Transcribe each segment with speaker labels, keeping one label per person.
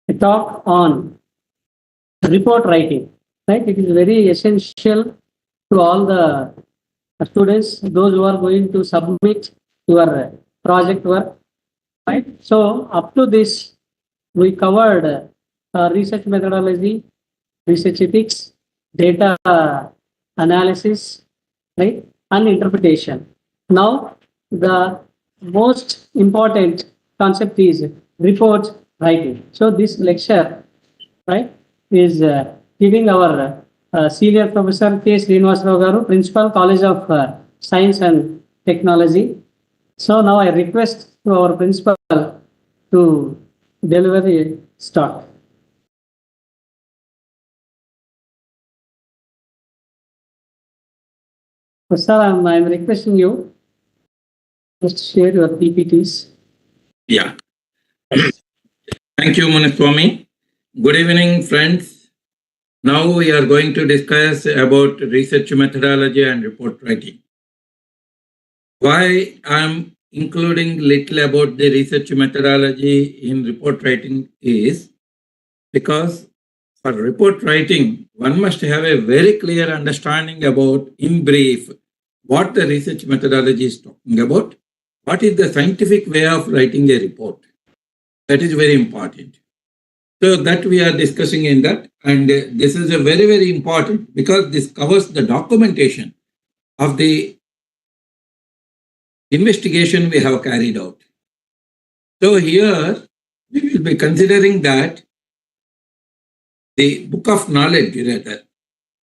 Speaker 1: a talk on report writing. Right? It is very essential to all the students, those who are going to submit your project work. Right? So up to this, we covered research methodology, research ethics, data analysis, right, and interpretation. Now, the most important concept is report writing. So this lecture, right, is giving our senior professor K. Srinivasa Garu, Principal, College of Science and Technology. So now I request to our principal to deliver a start. Sir, I'm requesting you just share your PPTs.
Speaker 2: Yeah. Thank you, Munaswamy. Good evening, friends. Now we are going to discuss about research methodology and report writing. Why I'm including little about the research methodology in report writing is because for report writing, one must have a very clear understanding about, in brief, what the research methodology is talking about, what is the scientific way of writing a report. That is very important. So that we are discussing in that, and this is a very, very important because this covers the documentation of the investigation we have carried out. So here we will be considering that the book of knowledge rather.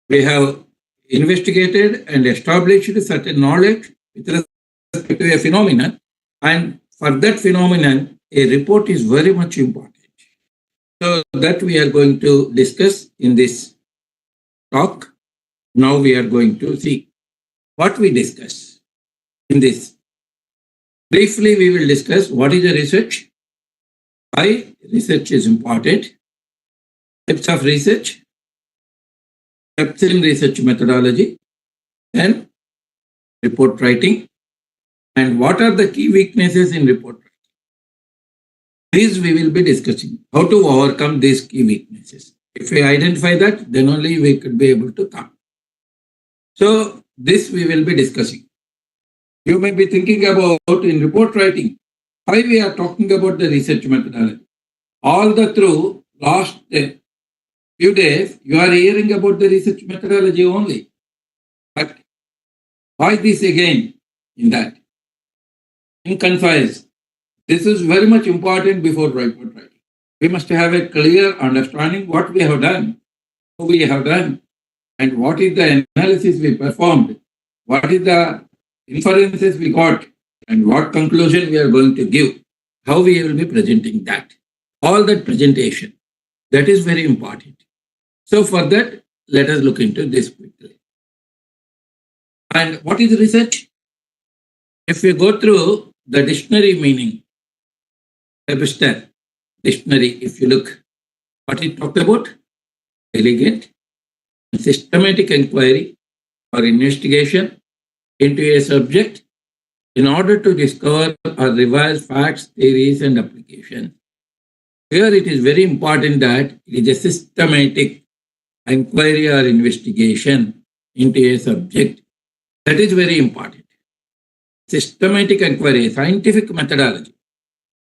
Speaker 2: We have investigated and established certain knowledge with respect to a phenomenon, and for that phenomenon, a report is very much important. So that we are going to discuss in this talk. Now we are going to see what we discuss in this. Briefly, we will discuss what is the research, why research is important, types of research, steps in research methodology, and report writing, and what are the key weaknesses in report writing. These we will be discussing, how to overcome these key weaknesses. If we identify that, then only we could be able to come. So this we will be discussing. You may be thinking about in report writing, why we are talking about the research methodology. All the through last few days, you are hearing about the research methodology only. But why this again in that? In concise, this is very much important before report writing. We must have a clear understanding what we have done, who we have done, and what is the analysis we performed, what is the inferences we got, and what conclusion we are going to give, how we will be presenting that. All that presentation, that is very important. So for that, let us look into this quickly. And what is research? If we go through the dictionary meaning, Webster dictionary, if you look what it talked about, diligent and systematic inquiry or investigation into a subject in order to discover or revise facts, theories, and applications. Here it is very important that it is a systematic inquiry or investigation into a subject. That is very important. Systematic inquiry, scientific methodology,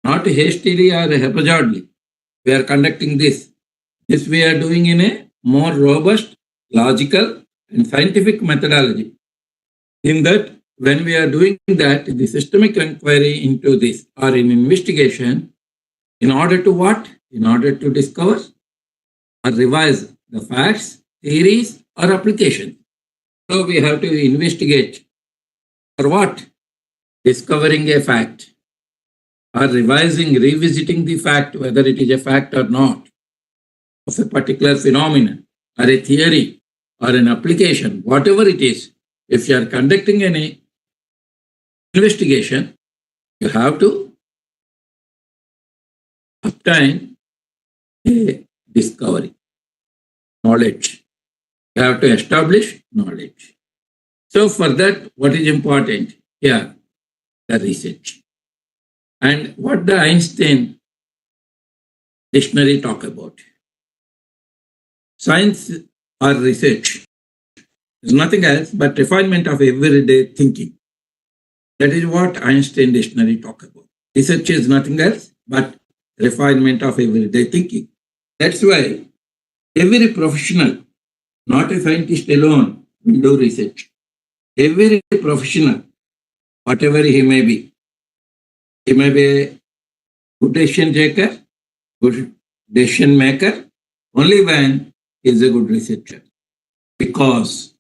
Speaker 2: not hastily or haphazardly. We are conducting this. This we are doing in a more robust, logical, and scientific methodology. In that, when we are doing that, the systemic inquiry into this or in investigation, in order to what? In order to discover or revise the facts, theories, or applications. So we have to investigate for what? Discovering a fact or revising, revisiting the fact, whether it is a fact or not, of a particular phenomenon or a theory or an application, whatever it is. If you are conducting an investigation, you have to obtain a discovery, knowledge. You have to establish knowledge. So for that, what is important? Here, the research. And what the Einstein dictionary talk about. Science or research is nothing else but refinement of everyday thinking. That is what Einstein dictionary talk about. Research is nothing else but refinement of everyday thinking. That's why every professional, not a scientist alone, will do research. Every professional, whatever he may be a good decision taker, good decision maker, only when he is a good researcher. Because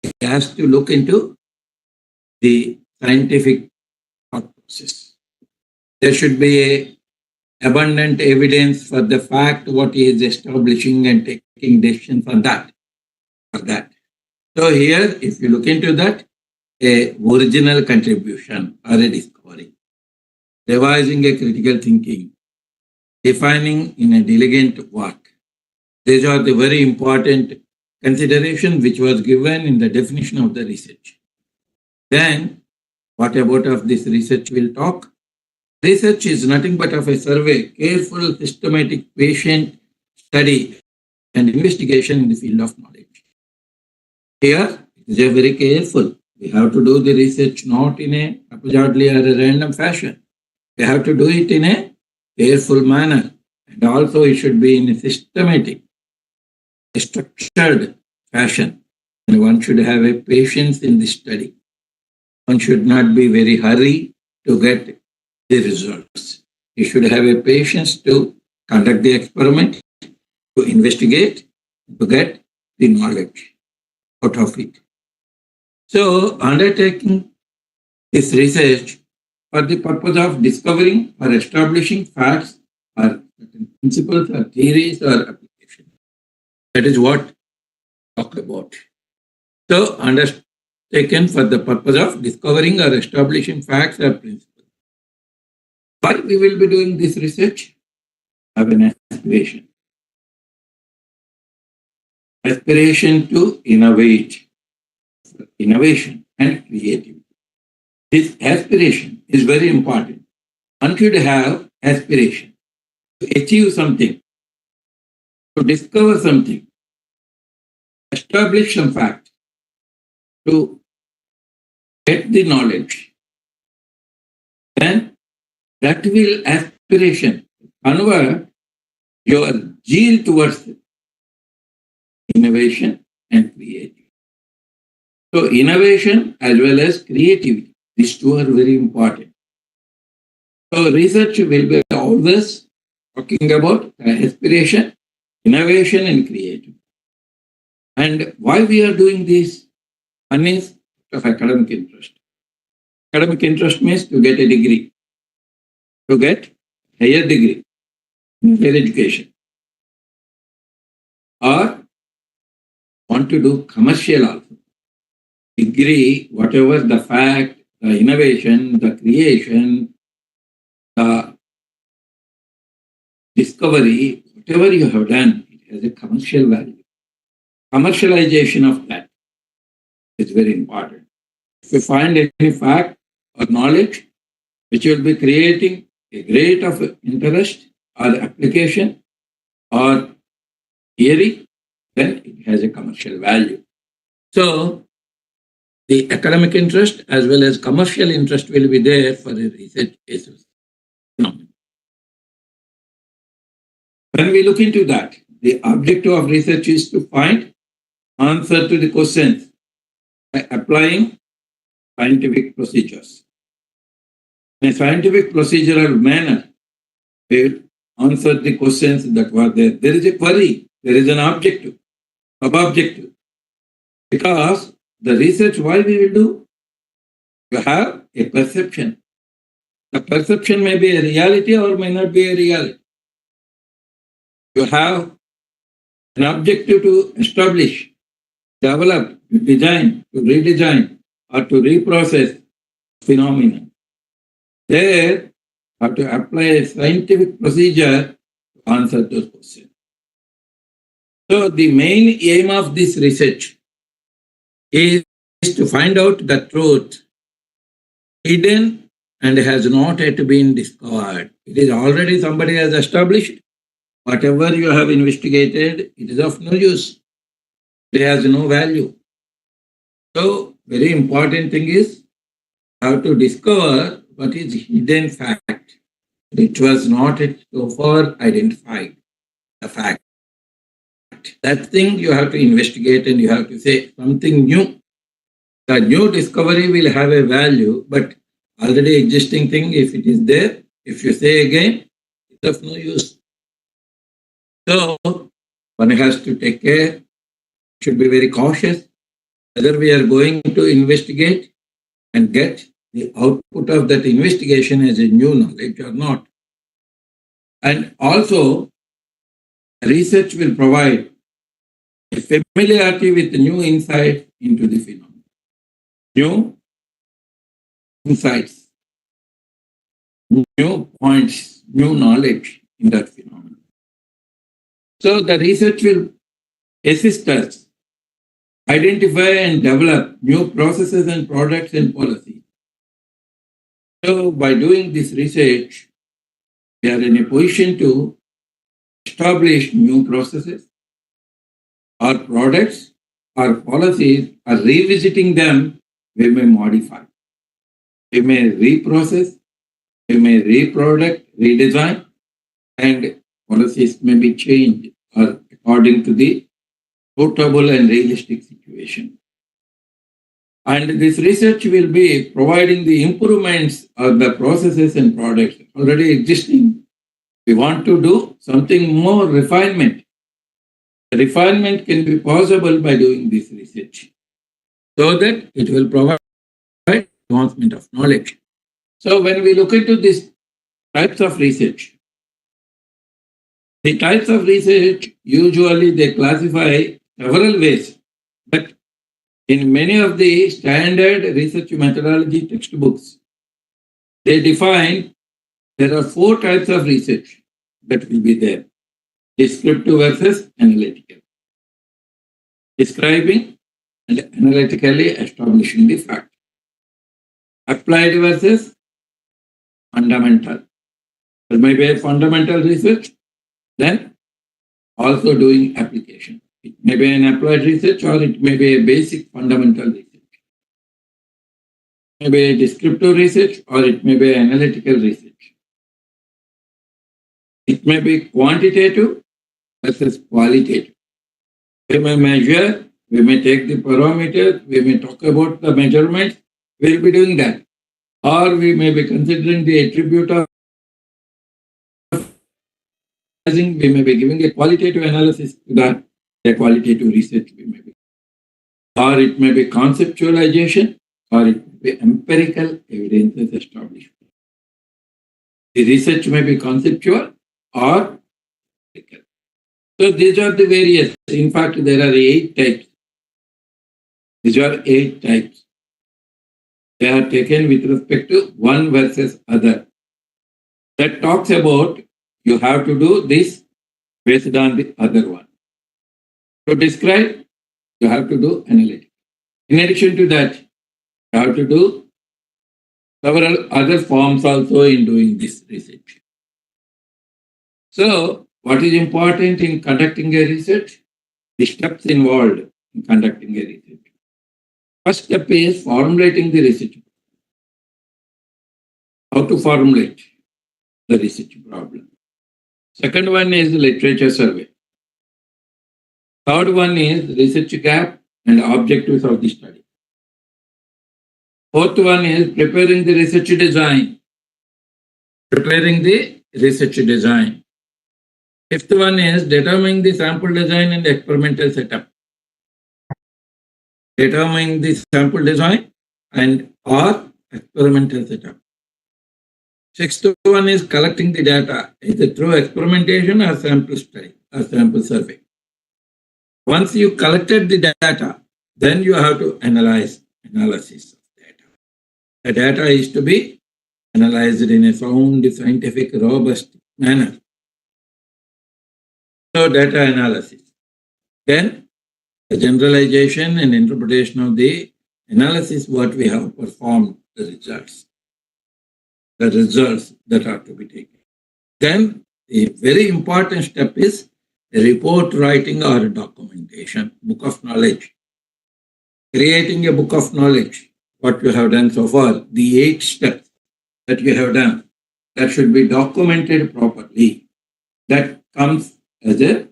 Speaker 2: he has to look into the scientific thought process. There should be a abundant evidence for the fact what he is establishing and taking decision for that. So here, if you look into that, a original contribution or a discovery, revising a critical thinking, defining in a diligent work. These are the very important consideration which was given in the definition of the research. Then, what about of this research we'll talk? Research is nothing but of a survey, careful, systematic, patient study and investigation in the field of knowledge. Here, it is a very careful. We have to do the research not in a haphazardly or a random fashion. We have to do it in a careful manner. And also it should be in a systematic, a structured fashion. And one should have a patience in the study. One should not be very hurry to get the results. You should have a patience to conduct the experiment, to investigate, to get the knowledge out of it. So, undertaking this research for the purpose of discovering or establishing facts or certain principles or theories or applications. That is what I talk about. So, undertaken for the purpose of discovering or establishing facts or principles. Why we will be doing this research? Have an aspiration. Aspiration to innovate, innovation and creativity. This aspiration is very important. One should have aspiration to achieve something, to discover something, establish some fact, to get the knowledge. Then that will aspiration convert your zeal towards innovation and creativity. So innovation as well as creativity, these two are very important. So research will be always talking about aspiration, innovation and creativity. And why we are doing this? One is of academic interest. Academic interest means to get a degree, to get higher degree in higher education, or want to do commercial also. Degree, whatever the fact, the innovation, the creation, the discovery, whatever you have done, it has a commercial value. Commercialization of that is very important. If you find any fact or knowledge which will be creating a great of interest or application or theory, then it has a commercial value. So, the academic interest as well as commercial interest will be there for a research basis. When we look into that, the objective of research is to find answer to the questions by applying scientific procedures. In a scientific procedural manner, we will answer the questions that were there. There is a query, there is an objective, sub-objective. Because the research, why we will do? You have a perception. The perception may be a reality or may not be a reality. You have an objective to establish, develop, to design, to redesign, or to reprocess phenomena. There, you have to apply a scientific procedure to answer those questions. So the main aim of this research is to find out the truth hidden and has not yet been discovered. It is already somebody has established, Whatever you have investigated, it is of no use. It has no value. So, very important thing is how to discover what is hidden fact, which was not so far identified, the fact. That thing you have to investigate and you have to say something new. The new discovery will have a value, but already existing thing, if it is there, if you say again, it's of no use. So one has to take care, should be very cautious whether we are going to investigate and get the output of that investigation as a new knowledge or not. And also, research will provide a familiarity with new insight into the phenomenon. New insights, new points, new knowledge in that phenomenon. So the research will assist us identify and develop new processes and products and policies. So by doing this research, we are in a position to establish new processes or products or policies, or revisiting them, we may modify. We may reprocess, we may reproduct, redesign, and policies may be changed or according to the suitable and realistic situation. And this research will be providing the improvements of the processes and products already existing. We want to do something more refinement. The refinement can be possible by doing this research so that it will provide advancement of knowledge. So when we look into these types of research, the types of research usually they classify several ways, but in many of the standard research methodology textbooks, they define there are 4 types of research that will be there: descriptive versus analytical, describing and analytically establishing the fact, applied versus fundamental. There may be a fundamental research, then also doing application. It may be an applied research or it may be a basic fundamental research. It may be a descriptive research or it may be analytical research. It may be quantitative versus qualitative. We may measure, we may take the parameters, we may talk about the measurements, we will be doing that. Or we may be considering the attribute of, we may be giving a qualitative analysis to that, a qualitative research we may be. Or it may be conceptualization, or it may be empirical evidences establishment. The research may be conceptual or empirical. So these are the various. In fact, there are 8 types. These are 8 types. They are taken with respect to one versus other. That talks about you have to do this based on the other one. To describe, you have to do analytics. In addition to that, you have to do several other forms also in doing this research. So, what is important in conducting a research? The steps involved in conducting a research. First step is formulating the research. How to formulate the research problem. Second one is literature survey. Third one is research gap and objectives of the study. Fourth one is preparing the research design. Preparing the research design. Fifth one is determining the sample design and experimental setup. Determining the sample design and or experimental setup. Sixth one is collecting the data, either through experimentation or sample study or sample survey. Once you collected the data, then you have to analysis of data. The data is to be analyzed in a sound, scientific, robust manner. So data analysis. Then the generalization and interpretation of the analysis, what we have performed, the results that are to be taken. Then the very important step is report writing or documentation, book of knowledge. Creating a book of knowledge, what you have done so far, the 8 steps that you have done, that should be documented properly. That comes as a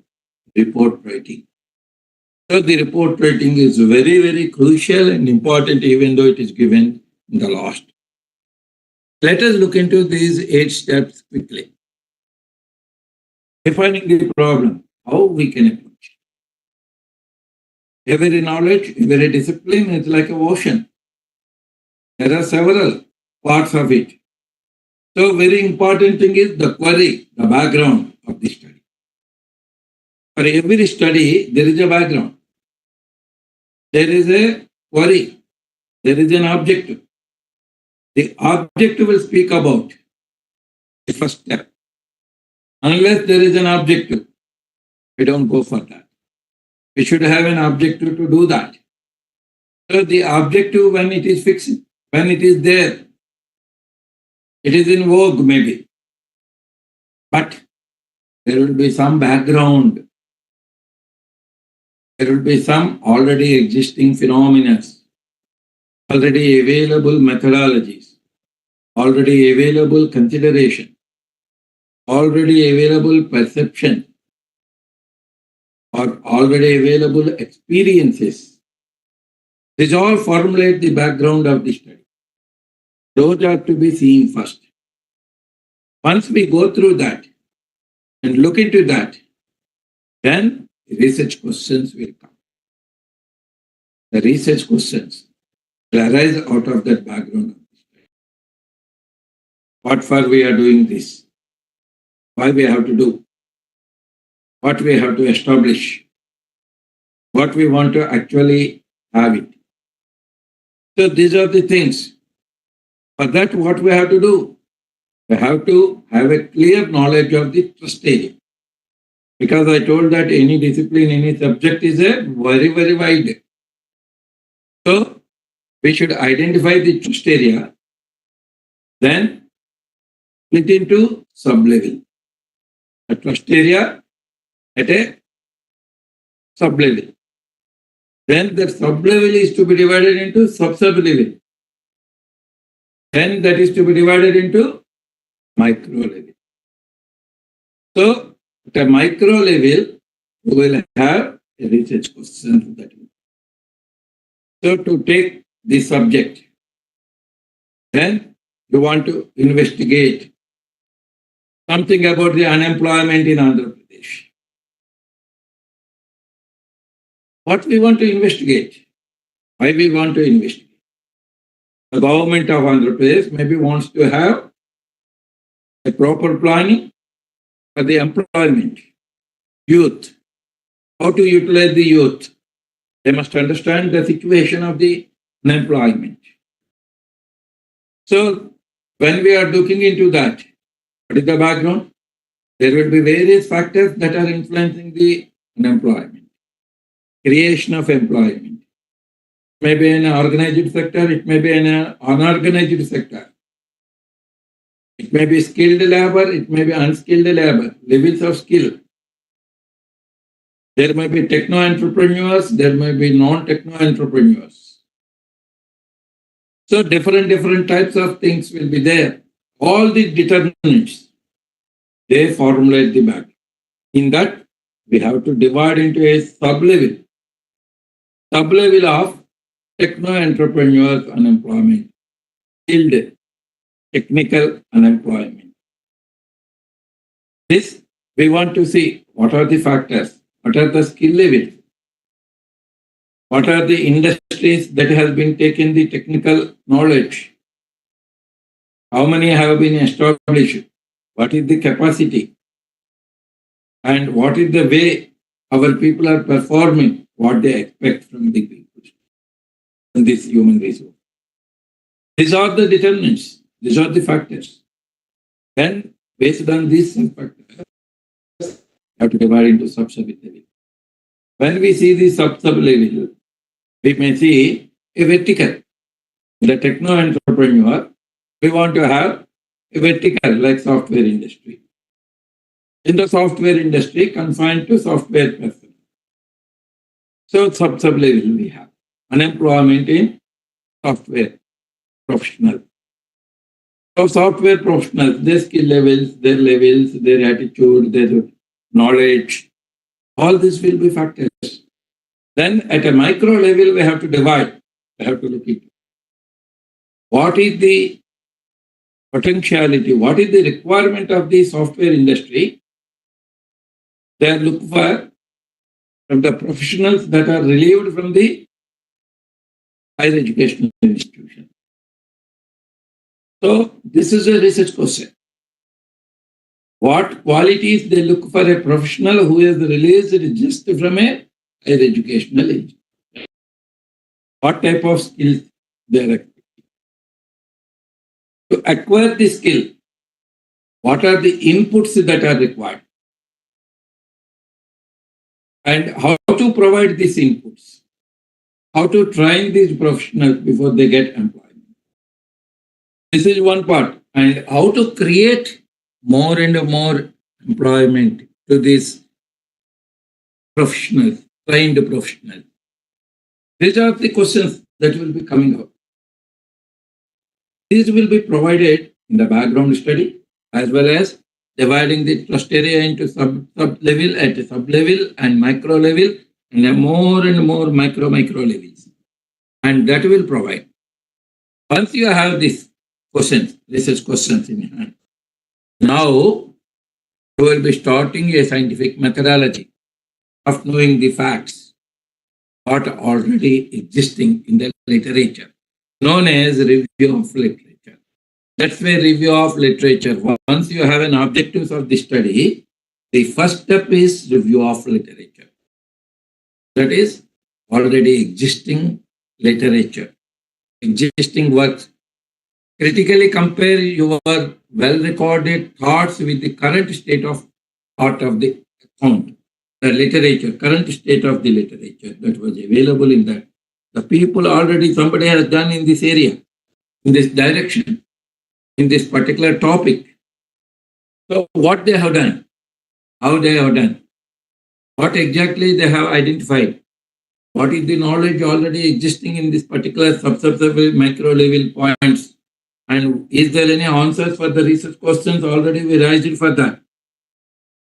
Speaker 2: report writing. So the report writing is very, very crucial and important, even though it is given in the last. Let us look into these 8 steps quickly. Defining the problem, how we can approach it. Every knowledge, every discipline is like an ocean. There are several parts of it. So very important thing is the query, the background of the study. For every study, there is a background. There is a query. There is an objective. The objective will speak about the first step. Unless there is an objective, we don't go for that. We should have an objective to do that. So the objective, when it is fixed, when it is there, it is in vogue maybe. But there will be some background. There will be some already existing phenomena, already available methodologies, already available consideration, already available perception, or already available experiences. These all formulate the background of the study. Those are to be seen first. Once we go through that and look into that, then research questions will come. The research questions will arise out of that background of the study. What for we are doing this? Why we have to do? What we have to establish? What we want to actually have it? So these are the things. For that, what we have to do? We have to have a clear knowledge of the trust area. Because I told that any discipline, any subject is a very, very wide. So we should identify the trust area, then split into sub-level. A trust area at a sub-level. Then the sub-level is to be divided into sub-sub-level. Then that is to be divided into micro-level. So at a micro-level, you will have a research question that way. So to take the subject, then you want to investigate something about the unemployment in Andhra Pradesh. What we want to investigate? Why we want to investigate? The government of Andhra Pradesh maybe wants to have a proper planning for the employment, youth, how to utilize the youth. They must understand the situation of the unemployment. So when we are looking into that, what is the background? There will be various factors that are influencing the unemployment, creation of employment. It may be an organized sector, it may be an unorganized sector. It may be skilled labor, it may be unskilled labor, levels of skill. There may be techno-entrepreneurs, there may be non-techno-entrepreneurs. So different types of things will be there. All the determinants, they formulate the background. In that, we have to divide into a sub-level. Sub-level of techno-entrepreneurs unemployment, skilled technical unemployment. This, we want to see what are the factors, what are the skill levels, what are the industries that has been taken the technical knowledge, how many have been established, what is the capacity, and what is the way our people are performing what they expect from the people in this human resource. These are the determinants, these are the factors. Then, based on these factors, we have to divide into sub-level. When we see the sub-level, we may see a vertical. The techno-entrepreneur, we want to have a vertical like software industry. in the software industry confined to software person. So sub-level we have unemployment in software professional. So software professionals, their skill levels, their attitude, their knowledge, all this will be factors. Then at a micro level, we have to divide. We have to look into what is the potentiality, what is the requirement of the software industry. They are looking for from the professionals that are relieved from the higher educational institution. So this is a research question. What qualities they look for a professional who is released just from a higher educational institution? What type of skills they are expecting? To acquire the skill, what are the inputs that are required? And how to provide these inputs? How to train these professionals before they get employment? This is one part. And how to create more and more employment to these professionals, trained professionals. These are the questions that will be coming up. These will be provided in the background study as well as dividing the trust area into sub-level at a sub-level and micro level and more micro levels. And that will provide. Once you have these questions, research questions in hand, now you will be starting a scientific methodology of knowing the facts, what are already existing in the literature, known as review of literature. That's where review of literature. Once you have an objectives of the study, the first step is review of literature. That is already existing literature, existing works. Critically compare your well-recorded thoughts with the current state of thought of the account, the literature, current state of the literature that was available in that. The people already, somebody has done in this area, in this direction, in this particular topic. So what they have done, how they have done, what exactly they have identified, what is the knowledge already existing in this particular sub-level, micro level points, and is there any answers for the research questions already we raised for that?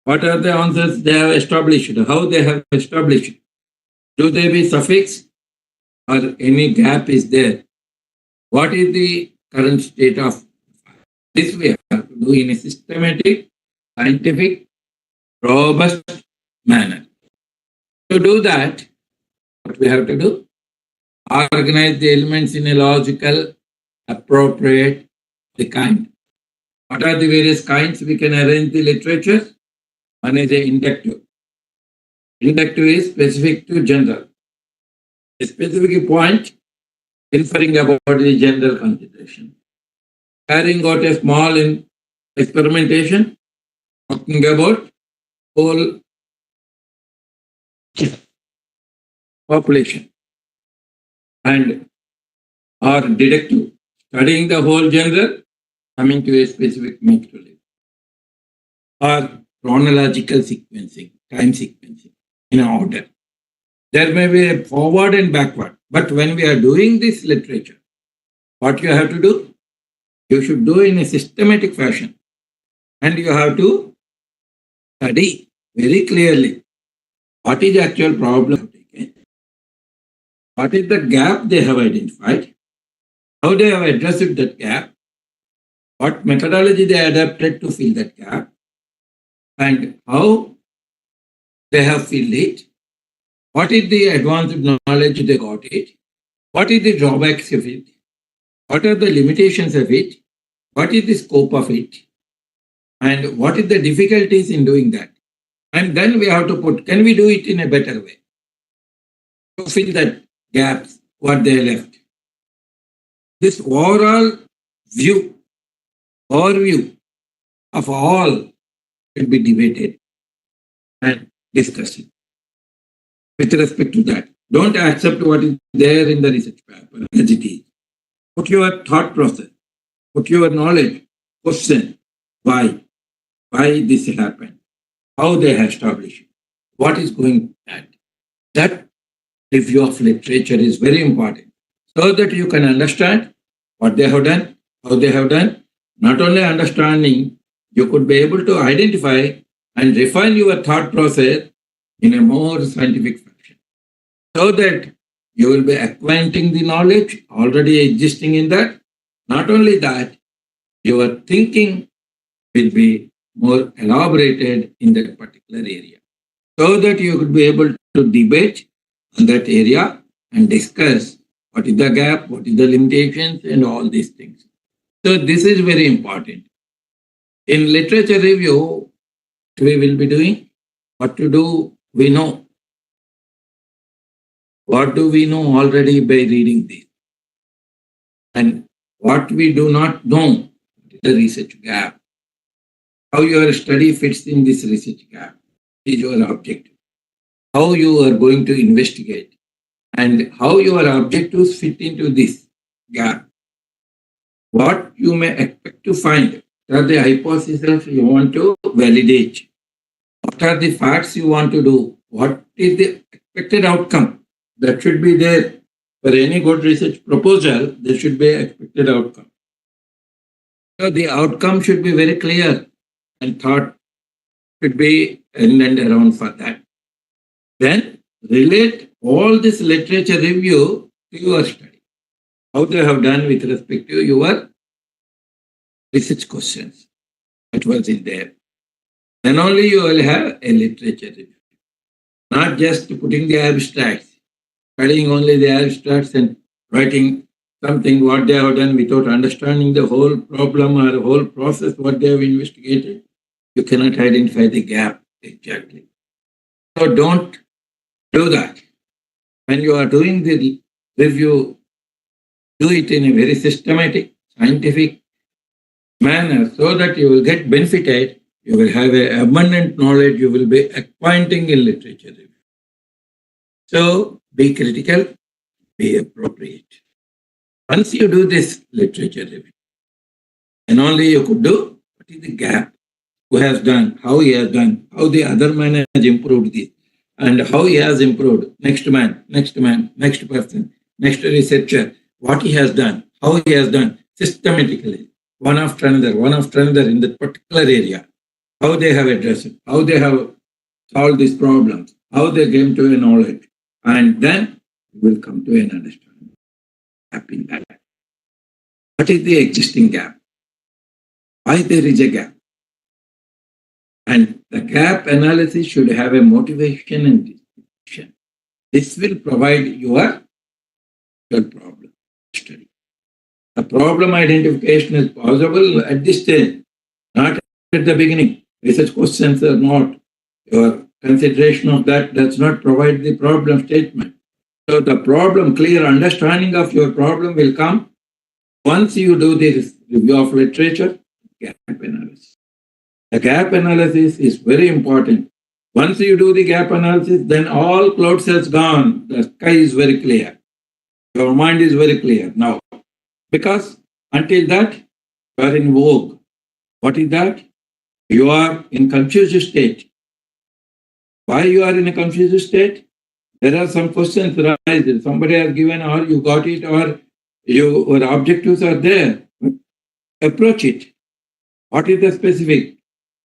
Speaker 2: What are the answers they have established? How they have established? Do they be suffix or any gap is there? What is the current state of this? We have to do in a systematic, scientific, robust manner. To do that, what we have to do? Organize the elements in a logical, appropriate, the kind. What are the various kinds we can arrange the literature? One is the inductive. Inductive is specific to general. A specific point inferring about the general consideration. Carrying out a small experimentation, talking about whole population. And or deductive, studying the whole general, coming to a specific micro level. Or chronological sequencing, time sequencing in order. There may be a forward and backward, but when we are doing this literature, what you have to do? You should do in a systematic fashion, and you have to study very clearly what is the actual problem taken, what is the gap they have identified, how they have addressed that gap, what methodology they adapted to fill that gap, and how they have filled it, what is the advanced knowledge they got it, what is the drawbacks of it, what are the limitations of it, what is the scope of it, and what is the difficulties in doing that. And then we have to put, can we do it in a better way? To fill that gaps, what they left. This overall overview of all will be debated and discussed. With respect to that, don't accept what is there in the research paper as it is. Put your thought process, put your knowledge, question why this happened, how they have established it, what is going at. That review of literature is very important so that you can understand what they have done, how they have done. Not only understanding, you could be able to identify and refine your thought process in a more scientific fashion so that you will be acquainting the knowledge already existing in that. Not only that, your thinking will be more elaborated in that particular area so that you could be able to debate on that area and discuss what is the gap, what is the limitations, and all these things. So this is very important. In literature review, we will be doing what to do, we know. What do we know already by reading this? And what we do not know, the research gap. How your study fits in this research gap is your objective. How you are going to investigate and how your objectives fit into this gap. What you may expect to find. What are the hypotheses you want to validate? What are the facts you want to do? What is the expected outcome? That should be there. For any good research proposal, there should be expected outcome. So the outcome should be very clear and thought should be in and around for that. Then relate all this literature review to your study. How they have done with respect to your research questions. That was in there. Then only you will have a literature review. Not just putting the abstracts, studying only the abstracts and writing something what they have done without understanding the whole problem or whole process what they have investigated. You cannot identify the gap exactly. So don't do that. When you are doing the review, do it in a very systematic, scientific manner so that you will get benefited. You will have a abundant knowledge. You will be acquainting in literature review. So be critical, be appropriate. Once you do this literature review, and only you could do what is the gap, who has done, how he has done, how the other man has improved this, and how he has improved. Next man, next person, next researcher, what he has done, how he has done systematically, one after another in that particular area, how they have addressed it, how they have solved these problems, how they came to a knowledge, and then you will come to an understanding. Gap in that. What is the existing gap? Why there is a gap? And the gap analysis should have a motivation and description. This will provide your problem study. The problem identification is possible at this stage, not at the beginning. Research questions are not. Your consideration of that does not provide the problem statement. So the problem, clear understanding of your problem will come once you do this review of literature, gap analysis. The gap analysis is very important. Once you do the gap analysis, then all clouds has gone. The sky is very clear. Your mind is very clear now. Because until that, you are in vogue. What is that? You are in confused state. Why you are in a confused state? There are some questions arise. Somebody has given, or you got it, or your objectives are there. Approach it. What is the specific?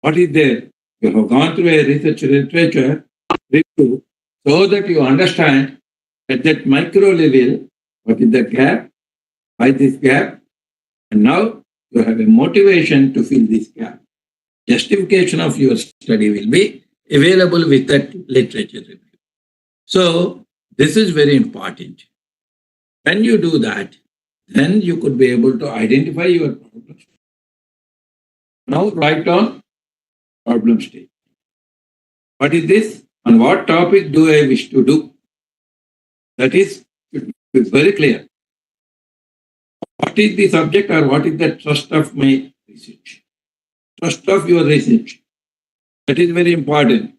Speaker 2: What is there? You have gone through a research literature review so that you understand at that micro level what is the gap, why this gap, and now you have a motivation to fill this gap. Justification of your study will be available with that literature review. So this is very important. When you do that, then you could be able to identify your problems. Now write down problem state. What is this? On what topic do I wish to do? That is very clear. What is the subject or what is the thrust of my research? Thrust of your research. That is very important.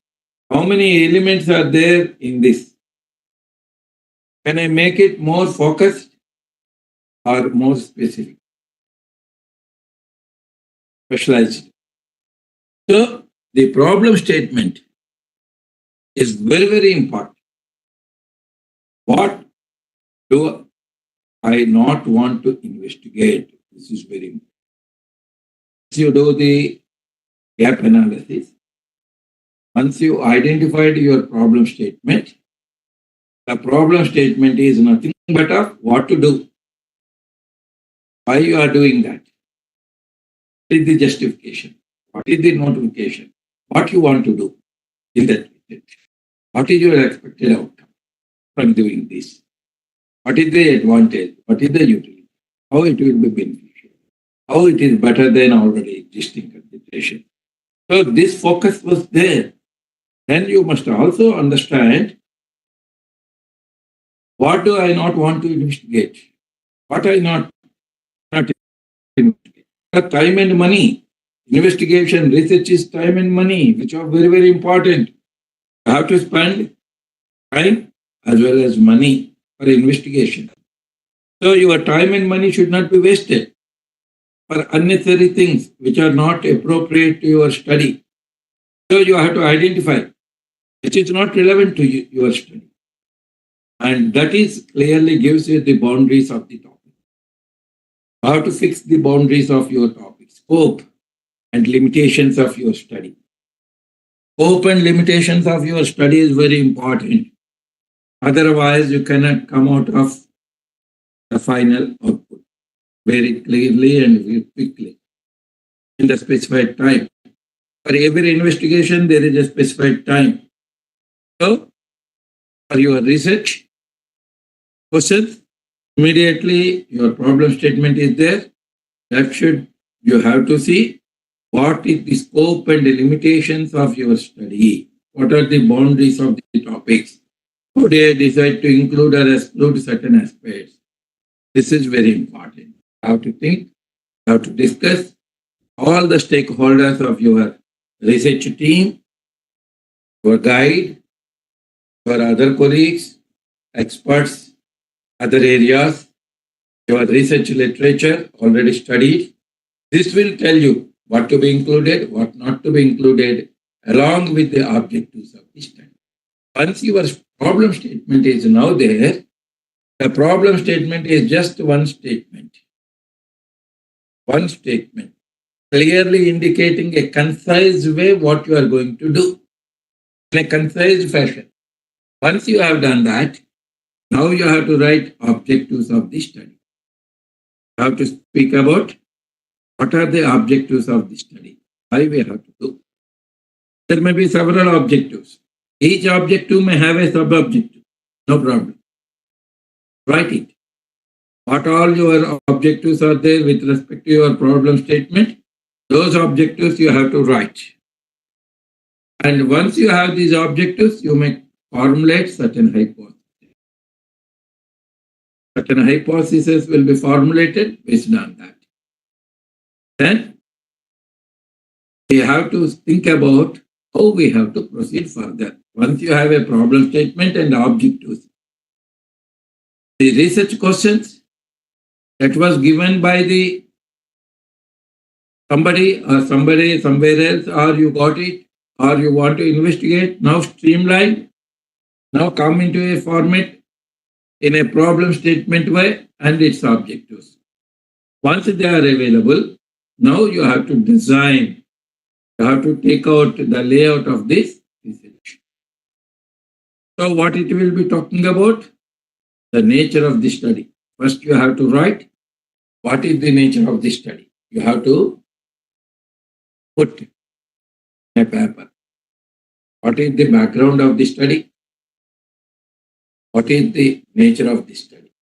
Speaker 2: How many elements are there in this? Can I make it more focused or more specific? Specialized. So the problem statement is very, very important. What do I not want to investigate? This is very important. Once you do the gap analysis, once you identified your problem statement, the problem statement is nothing but of what to do, why you are doing that, what is the justification, what is the notification, what you want to do in that research, what is your expected outcome from doing this, what is the advantage, what is the utility, how it will be beneficial, how it is better than already existing consideration. So this focus was there. Then you must also understand, what do I not want to investigate? What I not investigate? Time and money. Investigation, research is time and money, which are very, very important. You have to spend time as well as money for investigation. So your time and money should not be wasted for unnecessary things which are not appropriate to your study. So you have to identify which is not relevant to your study. And that is clearly gives you the boundaries of the topic. How to fix the boundaries of your topic, scope and limitations of your study. Scope and limitations of your study is very important. Otherwise, you cannot come out of the final output very clearly and very quickly in the specified time. For every investigation, there is a specified time. So, for your research questions, immediately your problem statement is there. That you have to see what is the scope and the limitations of your study. What are the boundaries of the topics? How do I decide to include or exclude certain aspects? This is very important. You have to think, you have to discuss all the stakeholders of your research team, your guide, your other colleagues, experts, other areas, your research literature already studied. This will tell you what to be included, what not to be included, along with the objectives of the study. Once your problem statement is now there, the problem statement is just one statement. One statement, clearly indicating a concise way what you are going to do in a concise fashion. Once you have done that, now you have to write objectives of the study. You have to speak about what are the objectives of the study, why we have to do. There may be several objectives. Each objective may have a sub-objective. No problem. Write it. What all your objectives are there with respect to your problem statement, those objectives you have to write. And once you have these objectives, you may formulate certain hypotheses. Certain hypotheses will be formulated based on that. Then we have to think about how we have to proceed further. Once you have a problem statement and objectives, the research questions that was given by the somebody somewhere else, or you got it, or you want to investigate, now streamlined, now come into a format in a problem statement way and its objectives. Once they are available, now you have to design, you have to take out the layout of this research. So what it will be talking about? The nature of the study. First you have to write what is the nature of the study. You have to put in a paper. What is the background of the study? What is the nature of the study?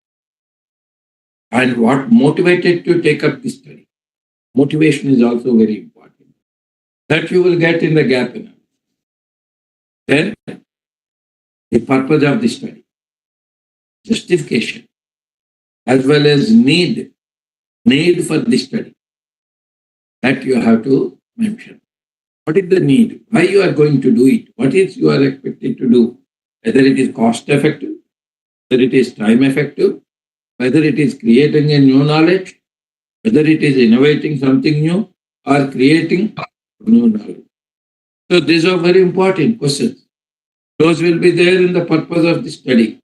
Speaker 2: And what motivated to take up the study? Motivation is also very important. That you will get in the gap analysis. Then the purpose of the study, justification, as well as need for the study. That you have to mention. What is the need? Why you are going to do it? What is you are expected to do? Whether it is cost effective, whether it is time effective, whether it is creating a new knowledge, whether it is innovating something new or creating new knowledge. So these are very important questions. Those will be there in the purpose of the study.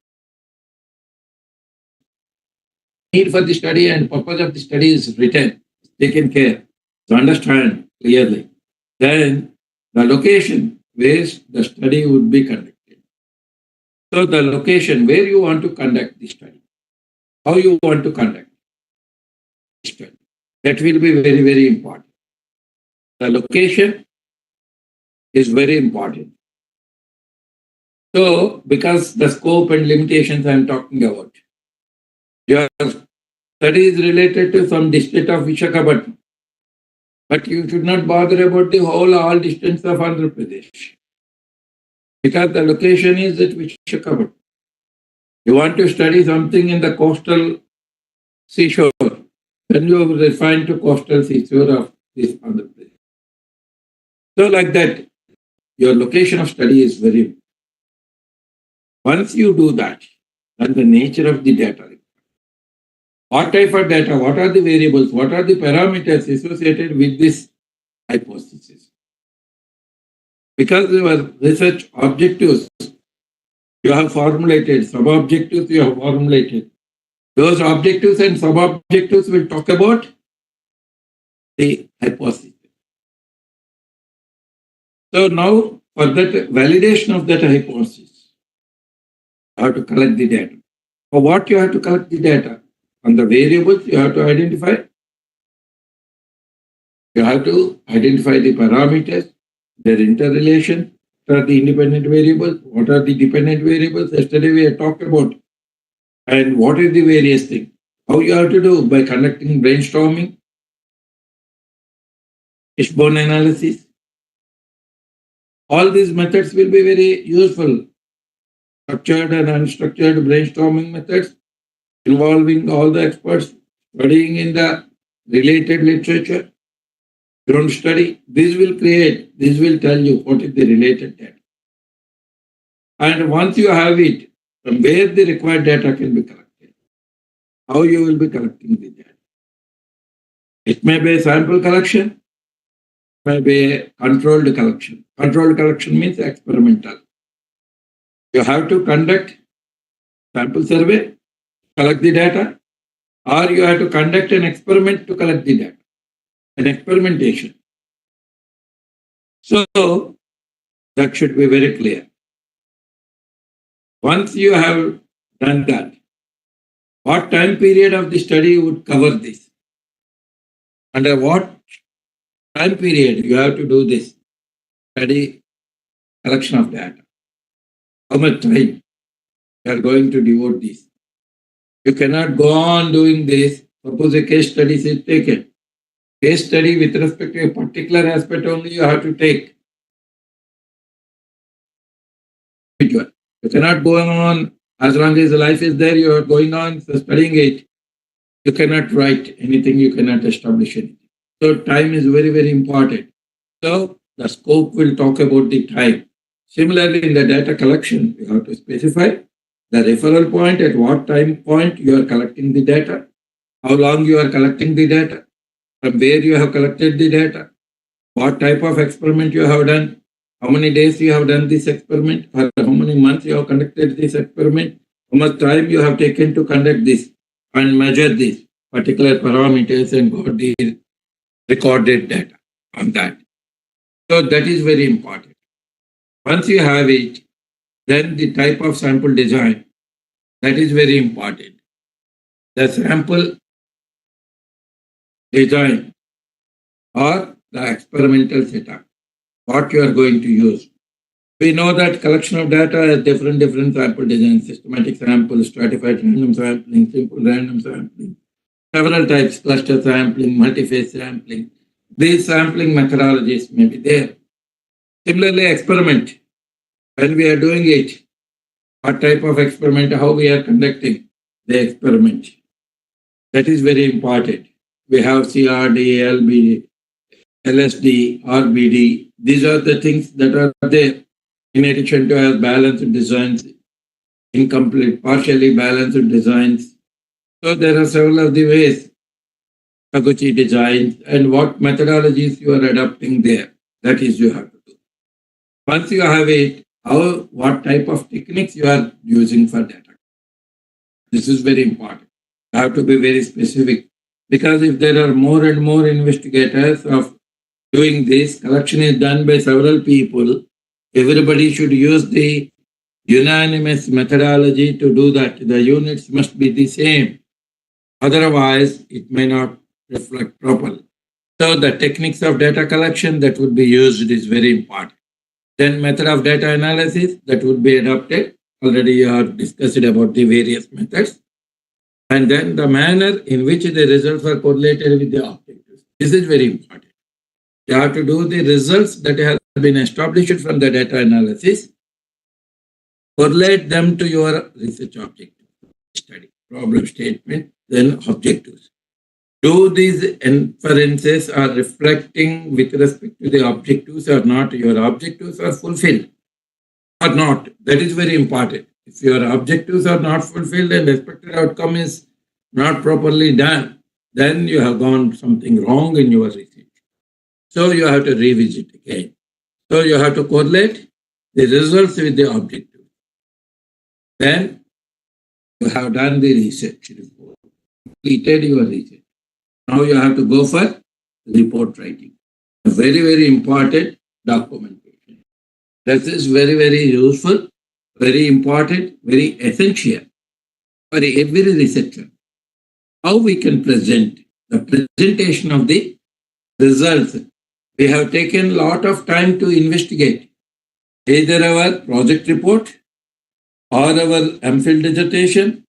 Speaker 2: Need for the study and purpose of the study is written, taken care to understand clearly. Then the location where the study would be conducted. So the location where you want to conduct the study, how you want to conduct the study, that will be very, very important. The location is very important. So because the scope and limitations I am talking about, your study is related to some district of Visakhapatnam, but you should not bother about the all distance of Andhra Pradesh, because the location is at Visakhapatnam. You want to study something in the coastal seashore, then you refine to coastal seashore of this Andhra Pradesh. So like that, your location of study is very important. Once you do that, then the nature of the data. What type of data? What are the variables? What are the parameters associated with this hypothesis? Because your research objectives you have formulated, sub-objectives you have formulated. Those objectives and sub-objectives will talk about the hypothesis. So now, for that validation of that hypothesis, you have to collect the data. For what you have to collect the data? On the variables you have to identify. You have to identify the parameters, their interrelation. What are the independent variables? What are the dependent variables? Yesterday we had talked about. And what is the various things? How you have to do? By conducting brainstorming, fishbone analysis. All these methods will be very useful. Structured and unstructured brainstorming methods involving all the experts studying in the related literature. Ground study. This will tell you what is the related data. And once you have it, from where the required data can be collected, how you will be collecting the data. It may be a sample collection, may be a controlled collection. Controlled collection means experimental. You have to conduct sample survey, collect the data, or you have to conduct an experiment to collect the data, an experimentation. So that should be very clear. Once you have done that, what time period of the study would cover this? Under what time period you have to do this study collection of data? How much time you are going to devote this? You cannot go on doing this. Suppose a case study is taken. Case study with respect to a particular aspect only you have to take. You cannot go on as long as life is there, you are going on studying it. You cannot write anything, you cannot establish anything. So time is very, very important. So the scope will talk about the time. Similarly, in the data collection, you have to specify the referral point, at what time point you are collecting the data, how long you are collecting the data, from where you have collected the data, what type of experiment you have done, how many days you have done this experiment, or how many months you have conducted this experiment, how much time you have taken to conduct this, and measure these particular parameters and got the recorded data on that. So that is very important. Once you have it, then the type of sample design, that is very important. The sample design or the experimental setup, what you are going to use. We know that collection of data has different sample designs, systematic sample, stratified random sampling, simple random sampling, several types, cluster sampling, multi-phase sampling. These sampling methodologies may be there. Similarly, experiment. When we are doing it, what type of experiment, how we are conducting the experiment. That is very important. We have CRD, LBD, LSD, RBD. These are the things that are there. In addition to have balanced designs, incomplete, partially balanced designs. So there are several of the ways, Taguchi designs, and what methodologies you are adopting there. That is you have to do. Once you have it, what type of techniques you are using for data. This is very important. You have to be very specific, because if there are more and more investigators of doing this, collection is done by several people, everybody should use the unanimous methodology to do that. The units must be the same. Otherwise, it may not reflect properly. So the techniques of data collection that would be used is very important. Then method of data analysis that would be adopted. Already you have discussed about the various methods. And then the manner in which the results are correlated with the objectives. This is very important. You have to do the results that have been established from the data analysis, correlate them to your research objective, study, problem statement, then objectives. Do these inferences are reflecting with respect to the objectives or not? Your objectives are fulfilled or not? That is very important. If your objectives are not fulfilled and expected outcome is not properly done, then you have gone something wrong in your research. So you have to revisit again. So you have to correlate the results with the objective. Then you have done the research report, completed your research. Now you have to go for report writing. Very, very important documentation. This is very, very useful, very important, very essential for every researcher. How we can present the presentation of the results. We have taken a lot of time to investigate either our project report or our MPhil dissertation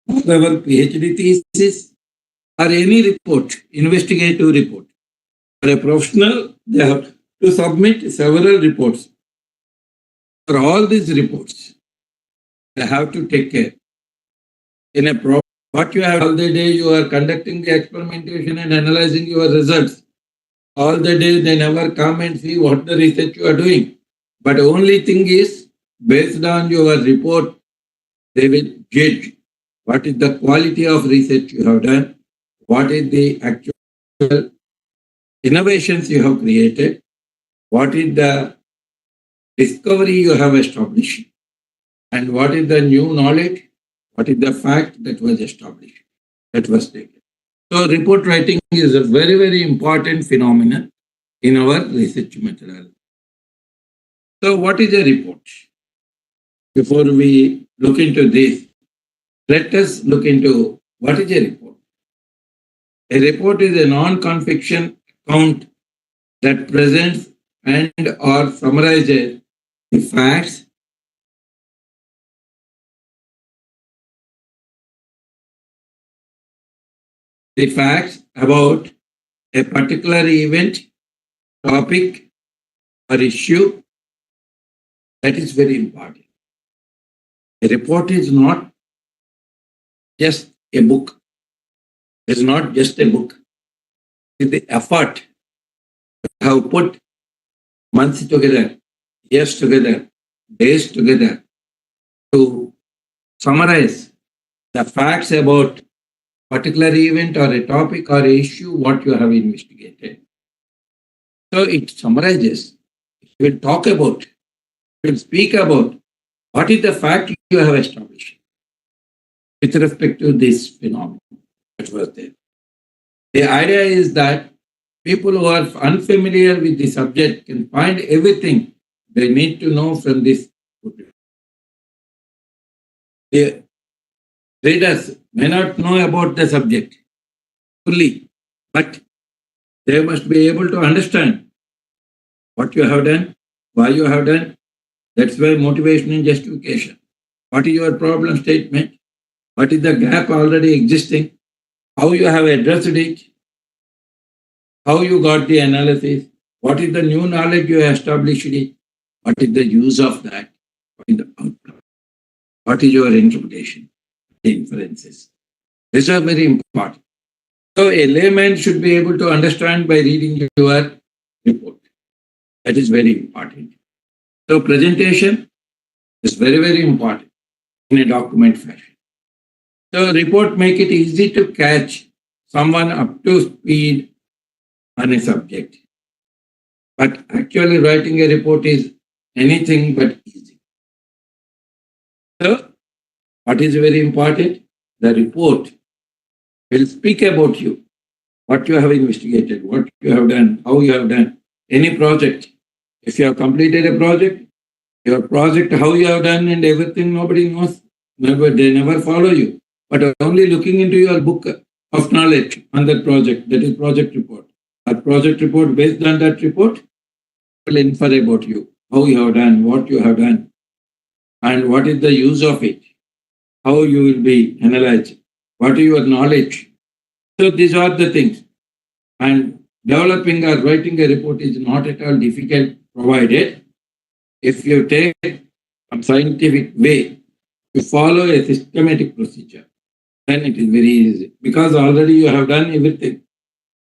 Speaker 2: or our PhD thesis or any report, investigative report. For a professional, they have to submit several reports. For all these reports, they have to take care. In a what you have all the day, you are conducting the experimentation and analyzing your results. All the day, they never come and see what the research you are doing. But the only thing is, based on your report, they will judge what is the quality of research you have done, what is the actual innovations you have created, what is the discovery you have established, and what is the new knowledge, what is the fact that was established, that was taken. So report writing is a very, very important phenomenon in our research methodology. So what is a report? Before we look into this, let us look into what is a report. A report is a non-fiction account that presents and or summarizes the facts, about a particular event, topic, or issue. That is very important. A report is not just a book. It's not just a book. It's the effort you have put months together, years together, days together to summarize the facts about particular event or a topic or issue what you have investigated. So it summarizes, it will talk about, it will speak about what is the fact you have established with respect to this phenomenon that was there. The idea is that people who are unfamiliar with the subject can find everything they need to know from this. The readers may not know about the subject fully, but they must be able to understand what you have done, why you have done. That's why motivation and justification. What is your problem statement? What is the gap already existing? How you have addressed it? How you got the analysis? What is the new knowledge you established it? What is the use of that? What is the outcome? What is your interpretation? The inferences. These are very important. So a layman should be able to understand by reading your report. That is very important. So presentation is very, very important in a document fashion. So report make it easy to catch someone up to speed on a subject. But actually writing a report is anything but easy. So, what is very important? The report will speak about you, what you have investigated, what you have done, how you have done any project. If you have completed a project, your project, how you have done and everything, nobody knows. They never follow you. But only looking into your book of knowledge on that project, that is project report. A project report, based on that report, will infer about you, how you have done, what you have done, and what is the use of it, how you will be analyzed, what is your knowledge. So these are the things. And developing or writing a report is not at all difficult, provided if you take a scientific way to follow a systematic procedure, then it is very easy. Because already you have done everything.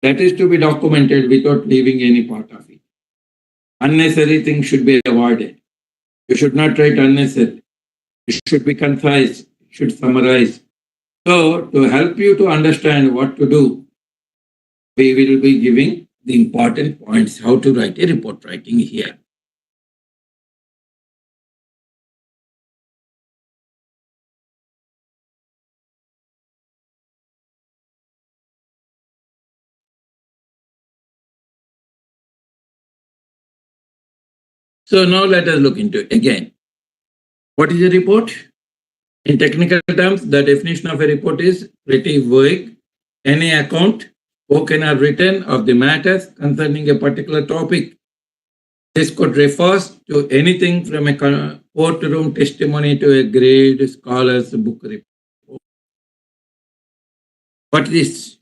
Speaker 2: That is to be documented without leaving any part of it. Unnecessary things should be avoided. You should not write unnecessary. It should be concise. It should summarize. So, to help you to understand what to do, we will be giving the important points how to write a report writing here. So now let us look into it again. What is a report? In technical terms, the definition of a report is pretty vague. Any account, spoken or written, of the matters concerning a particular topic. This could refer to anything from a courtroom testimony to a grade scholar's book report. What is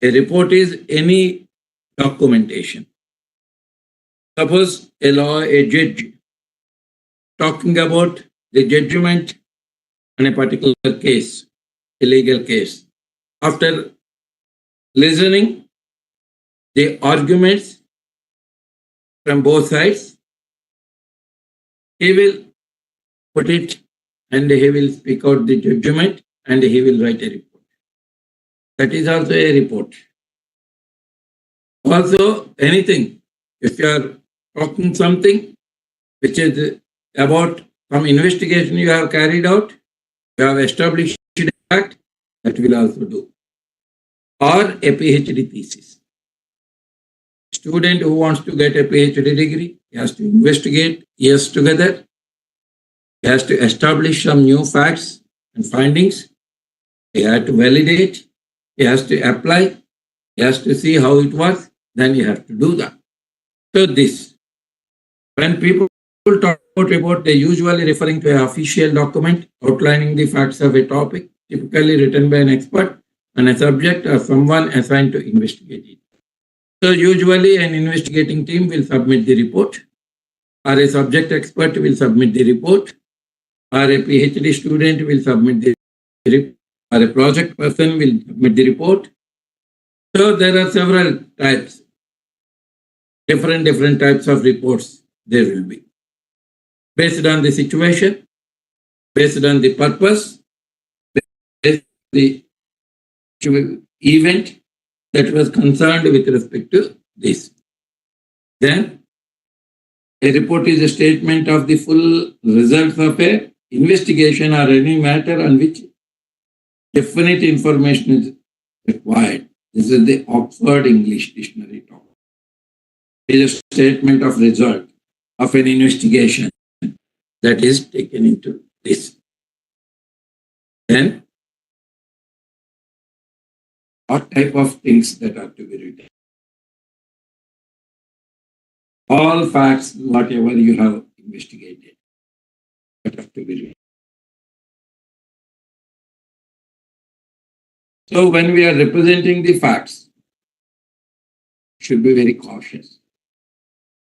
Speaker 2: a report? Is any documentation. Suppose a judge talking about the judgment on a particular case, a legal case. After listening the arguments from both sides, he will put it and he will speak out the judgment and he will write a report. That is also a report. Also, anything, if you are talking something which is about some investigation you have carried out, you have established a fact, that will also do. Or a PhD thesis. Student who wants to get a PhD degree, he has to investigate years together. He has to establish some new facts and findings. He has to validate. He has to apply. He has to see how it works. Then he has to do that. So this, when people talk about report, they usually referring to an official document outlining the facts of a topic, typically written by an expert on a subject or someone assigned to investigate it. So usually an investigating team will submit the report, or a subject expert will submit the report, or a PhD student will submit the report, or a project person will submit the report. So there are several types, different types of reports there will be. Based on the situation, based on the purpose, based on the event that was concerned with respect to this. Then a report is a statement of the full results of a investigation or any matter on which definite information is required. This is the Oxford English Dictionary talk. It is a statement of result of an investigation that is taken into this. Then, what type of things that are to be written? All facts, whatever you have investigated, that have to be written. So when we are representing the facts, should be very cautious.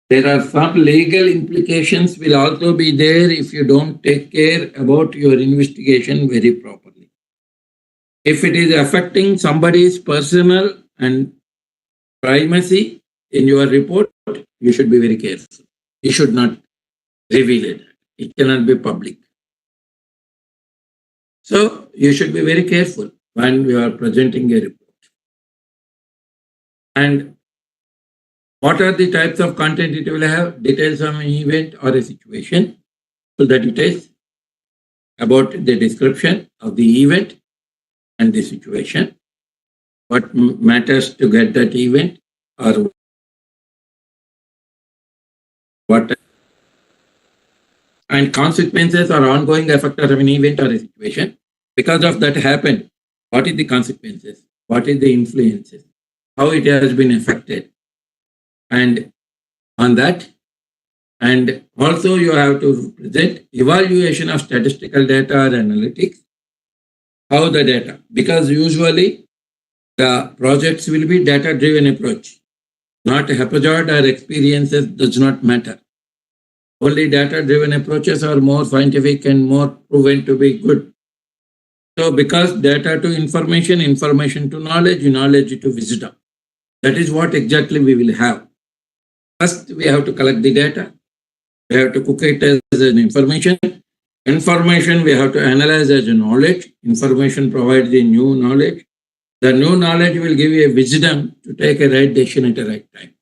Speaker 2: There are some legal implications will also be there if you don't take care about your investigation very properly. If it is affecting somebody's personal and privacy in your report, you should be very careful. You should not reveal it. It cannot be public. So you should be very careful when you are presenting a report. And What are the types of content it will have? Details of an event or a situation. So the details about the description of the event and the situation. What matters to get that event, or what, and consequences or ongoing effect of an event or a situation. Because of that happened, what is the consequences? What is the influences? How it has been affected? And on that, and also you have to present evaluation of statistical data or analytics. How the data, because usually the projects will be data-driven approach, not haphazard or experiences does not matter. Only data-driven approaches are more scientific and more proven to be good. So because data to information, information to knowledge, knowledge to wisdom. That is what exactly we will have. First, we have to collect the data. We have to cook it as an information. Information we have to analyze as a knowledge. Information provides the new knowledge. The new knowledge will give you a wisdom to take a right decision at the right time.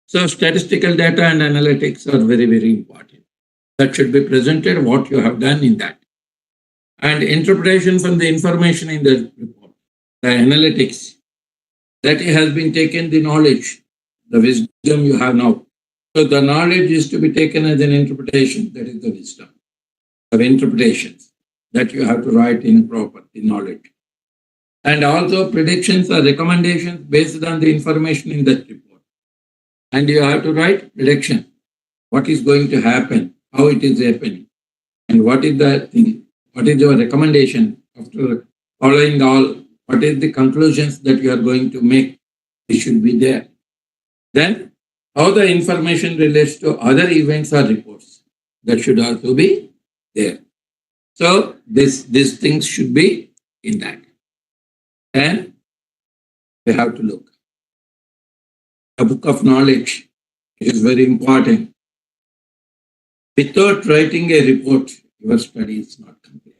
Speaker 2: So statistical data and analytics are very, very important. That should be presented, what you have done in that. And interpretation from the information in the report, the analytics, that has been taken, the knowledge, the wisdom you have now. So the knowledge is to be taken as an interpretation, that is the wisdom of interpretations that you have to write in a proper knowledge. And also predictions or recommendations based on the information in that report. And you have to write prediction. What is going to happen? How it is happening? And what is the thing? What is your recommendation after following all? What is the conclusions that you are going to make? It should be there. Then how the information relates to other events or reports. That should also be there. So these things should be in that. And we have to look. A book of knowledge is very important. Without writing a report, your study is not complete.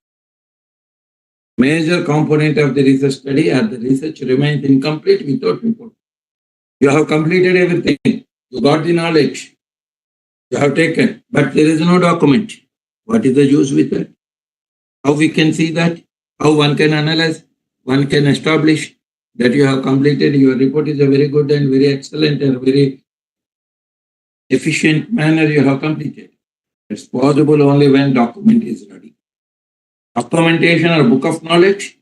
Speaker 2: Major component of the research study or the research remains incomplete without report. You have completed everything. You got the knowledge. You have taken, but there is no document. What is the use with it? How we can see that? How one can analyze? One can establish that you have completed your report is a very good and very excellent and very efficient manner you have completed. It's possible only when document is ready. Documentation or book of knowledge.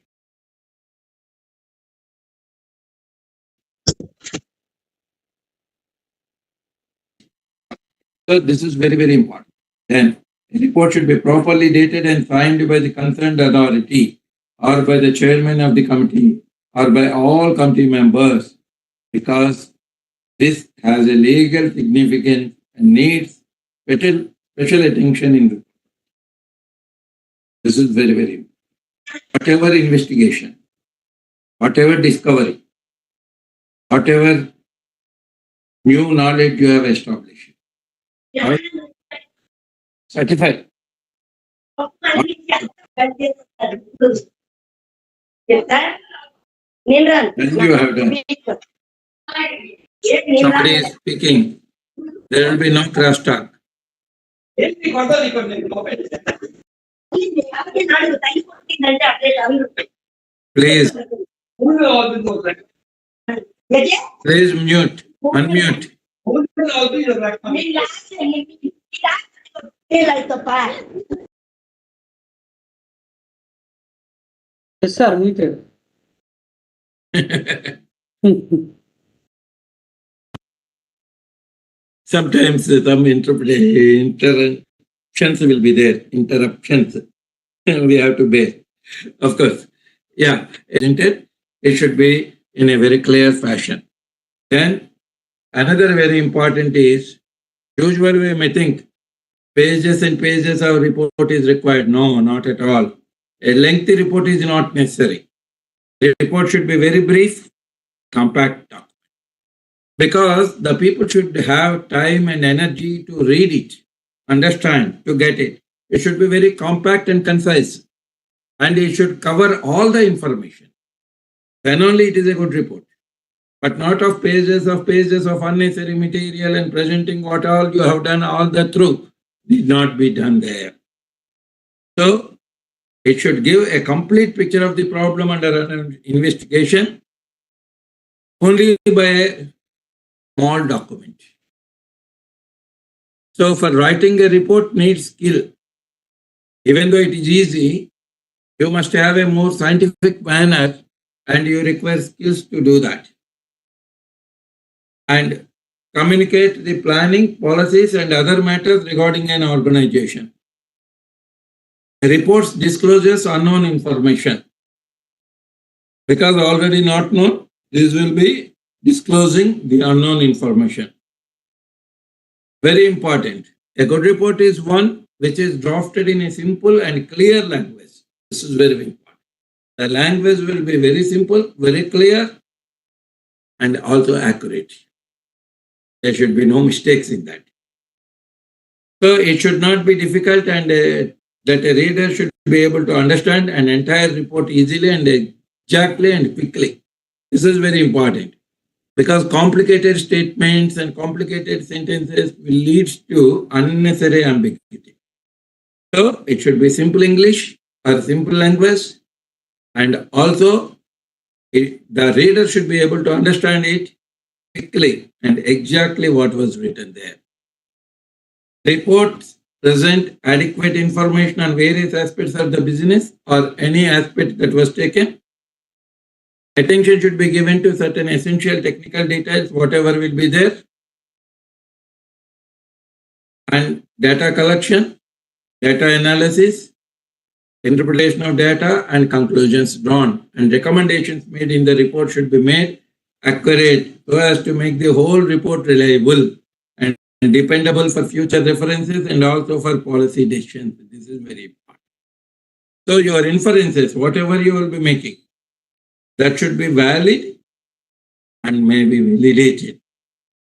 Speaker 2: So this is very, very important. Then the report should be properly dated and signed by the concerned authority or by the chairman of the committee or by all committee members, because this has a legal significance and needs special attention in the. This is very, very important. Whatever investigation, whatever discovery, whatever new knowledge you have established, certified. Then you have done. Somebody is speaking. There will be no crosstalk. Please. Please mute. Unmute.
Speaker 1: Yes, sir, muted.
Speaker 2: Sometimes some interruptions will be there. Interruptions. We have to bear. Of course. Yeah. Isn't it? It should be in a very clear fashion. Then another very important is, usually we may think pages and pages of report is required. No, not at all. A lengthy report is not necessary. The report should be very brief, compact document. Because the people should have time and energy to read it, understand, to get it. It should be very compact and concise. And it should cover all the information. Then only it is a good report. but not of pages of unnecessary material and presenting what all you have done all the through. Need not be done there. So it should give a complete picture of the problem under an investigation only by a small document. So for writing a report needs skill. Even though it is easy, you must have a more scientific manner and you require skills to do that. And communicate the planning, policies and other matters regarding an organization. Reports discloses unknown information. Because already not known, this will be disclosing the unknown information. Very important. A good report is one which is drafted in a simple and clear language. This is very important. The language will be very simple, very clear, and also accurate. There should be no mistakes in that. So it should not be difficult and that a reader should be able to understand an entire report easily and exactly and quickly. This is very important because complicated statements and complicated sentences will lead to unnecessary ambiguity. So it should be simple English or simple language, and also the reader should be able to understand it quickly and exactly what was written there. Reports present adequate information on various aspects of the business or any aspect that was taken. Attention should be given to certain essential technical details, whatever will be there. And data collection, data analysis, interpretation of data and conclusions drawn. And recommendations made in the report should be made accurate so as to make the whole report reliable and dependable for future references and also for policy decisions. This is very important. So your inferences, whatever you will be making, that should be valid and may be validated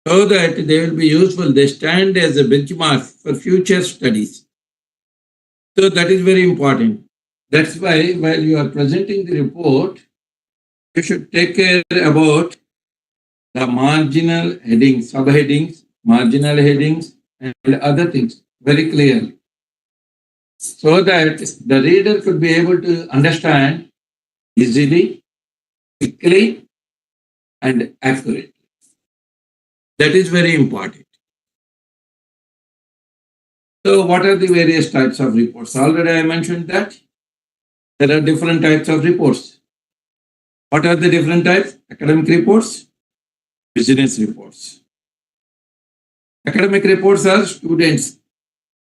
Speaker 2: so that they will be useful. They stand as a benchmark for future studies. So that is very important. That's why while you are presenting the report, you should take care about the marginal headings, subheadings, marginal headings, and other things very clearly so that the reader could be able to understand easily, quickly, and accurately. That is very important. So what are the various types of reports? Already I mentioned that there are different types of reports. What are the different types? Academic reports, business reports. Academic reports are students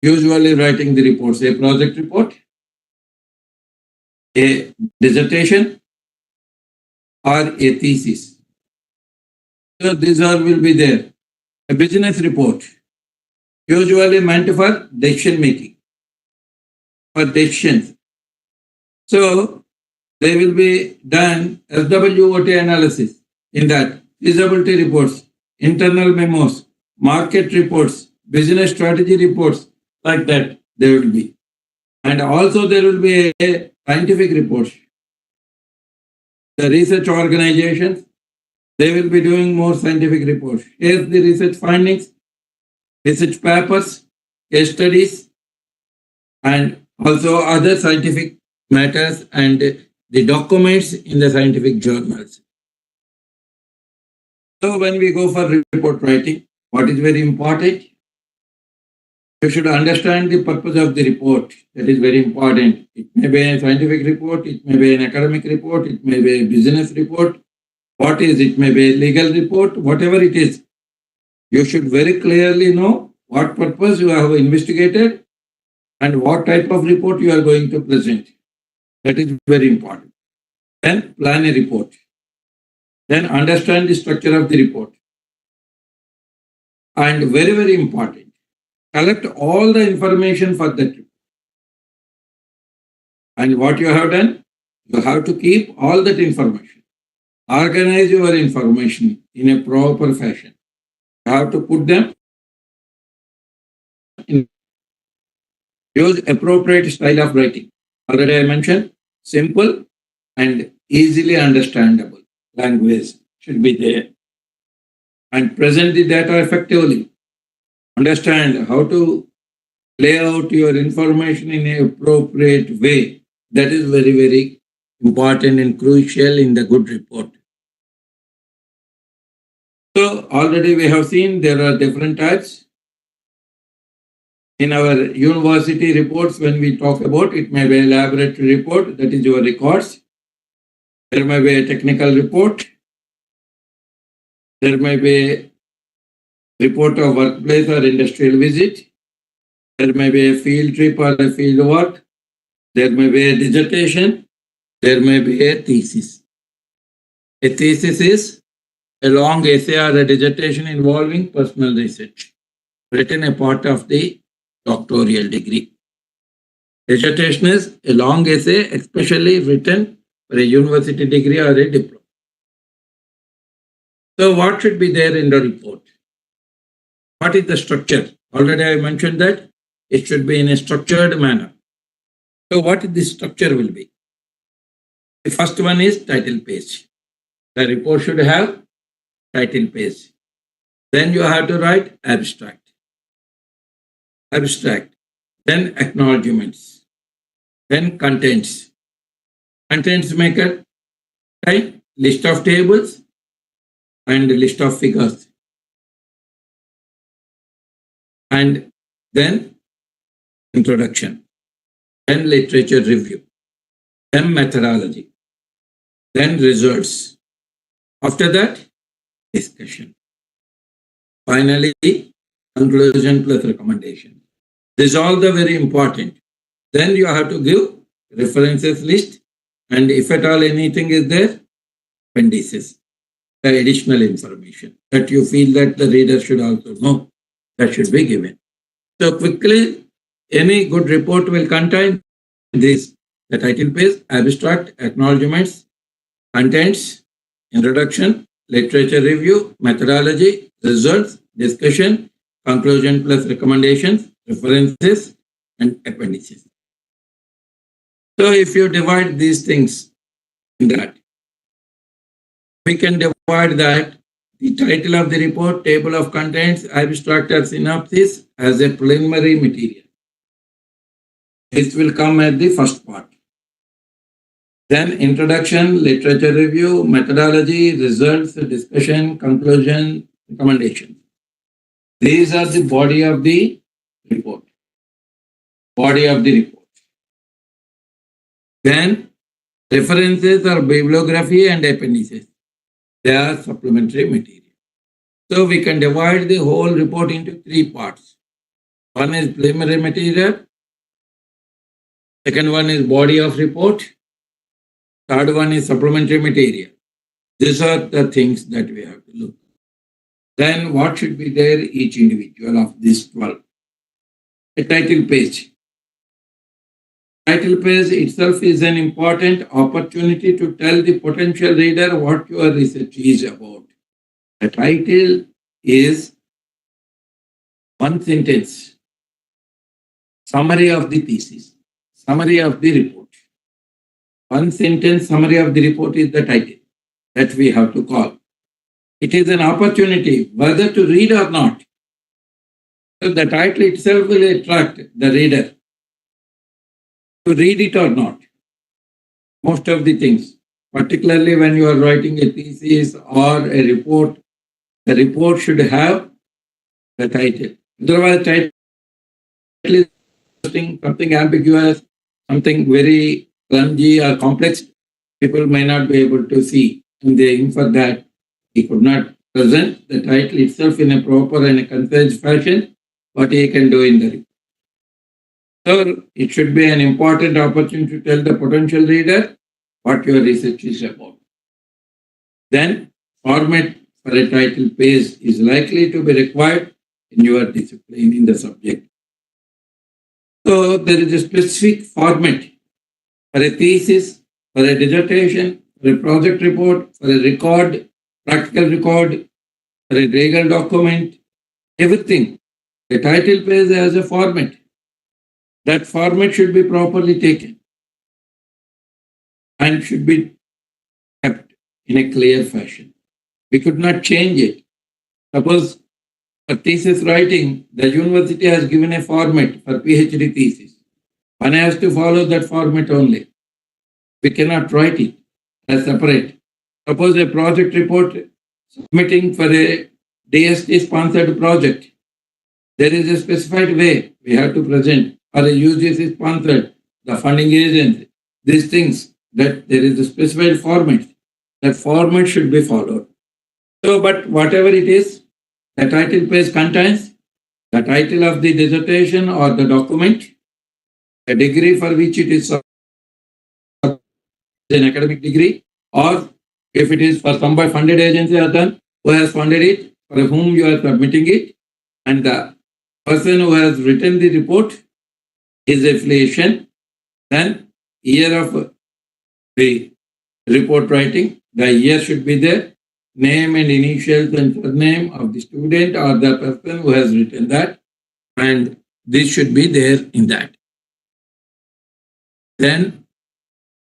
Speaker 2: usually writing the reports, a project report, a dissertation, or a thesis. So these all will be there. A business report, usually meant for decision making, for decisions. So they will be done SWOT analysis in that, feasibility reports, internal memos, market reports, business strategy reports, like that there will be. And also there will be a scientific report. The research organizations, they will be doing more scientific reports. Here's the research findings, research papers, case studies, and also other scientific matters and the documents in the scientific journals. So when we go for report writing, what is very important? You should understand the purpose of the report. That is very important. It may be a scientific report, it may be an academic report, it may be a business report. What is it? May be a legal report, whatever it is. You should very clearly know what purpose you have investigated and what type of report you are going to present. That is very important. Then plan a report. Then understand the structure of the report. And very, very important, collect all the information for that report. And what you have done, you have to keep all that information. Organize your information in a proper fashion. You have to put them in. Use appropriate style of writing. Already I mentioned, simple and easily understandable language should be there. And present the data effectively. Understand how to lay out your information in an appropriate way. That is very, very important and crucial in the good report. So already we have seen there are different types. In our university reports, when we talk about it, may be a laboratory report, that is your records. There may be a technical report. There may be a report of workplace or industrial visit. There may be a field trip or a field work. There may be a dissertation. There may be a thesis. A thesis is a long essay or a dissertation involving personal research, written a part of the doctoral degree. Dissertation is a long essay, especially written for a university degree or a diploma. So what should be there in the report? What is the structure? Already I mentioned that it should be in a structured manner. So what the structure will be? The first one is title page. The report should have title page. Then you have to write abstract. Then acknowledgements. Then contents. Contents maker, right? List of tables and list of figures. And then introduction. Then literature review. Then methodology. Then results. After that, discussion. Finally, conclusion plus recommendation. This is all the very important. Then you have to give references list, and if at all anything is there, appendices, the additional information that you feel that the reader should also know, that should be given. So quickly, any good report will contain this: the title page, abstract, acknowledgements, contents, introduction, literature review, methodology, results, discussion, conclusion plus recommendations, references, and appendices. So if you divide these things in that, we can divide that the title of the report, table of contents, abstract or synopsis as a preliminary material. This will come at the first part. Then introduction, literature review, methodology, results, discussion, conclusion, recommendation. These are the body of the report. Then references or bibliography and appendices. They are supplementary material. So we can divide the whole report into three parts. One is preliminary material. Second one is body of report. Third one is supplementary material. These are the things that we have to look. Then what should be there each individual of these 12? A title page. Title page itself is an important opportunity to tell the potential reader what your research is about. The title is one sentence, summary of the thesis, summary of the report. One sentence summary of the report is the title that we have to call. It is an opportunity whether to read or not. So the title itself will attract the reader to read it or not. Most of the things, particularly when you are writing a thesis or a report, the report should have the title. Otherwise, title is something ambiguous, something very clumsy or complex. People may not be able to see, and they infer that he could not present the title itself in a proper and a concise fashion, what he can do in the report. So it should be an important opportunity to tell the potential reader what your research is about. Then format for a title page is likely to be required in your discipline in the subject. So there is a specific format for a thesis, for a dissertation, for a project report, for a record, practical record, for a legal document, everything. The title page has a format. That format should be properly taken and should be kept in a clear fashion. We could not change it. Suppose for thesis writing, the university has given a format for PhD thesis. One has to follow that format only. We cannot write it as separate. Suppose a project report submitting for a DST sponsored project. There is a specified way we have to present, or a UGC sponsored, the funding agency, these things, that there is a specified format. That format should be followed. So, but whatever it is, the title page contains the title of the dissertation or the document, the degree for which it is an academic degree, or if it is for some by funded agency or done, who has funded it, for whom you are submitting it, and the person who has written the report, his affiliation, then year of the report writing, the year should be there, name and initials and surname of the student or the person who has written that, and this should be there in that. Then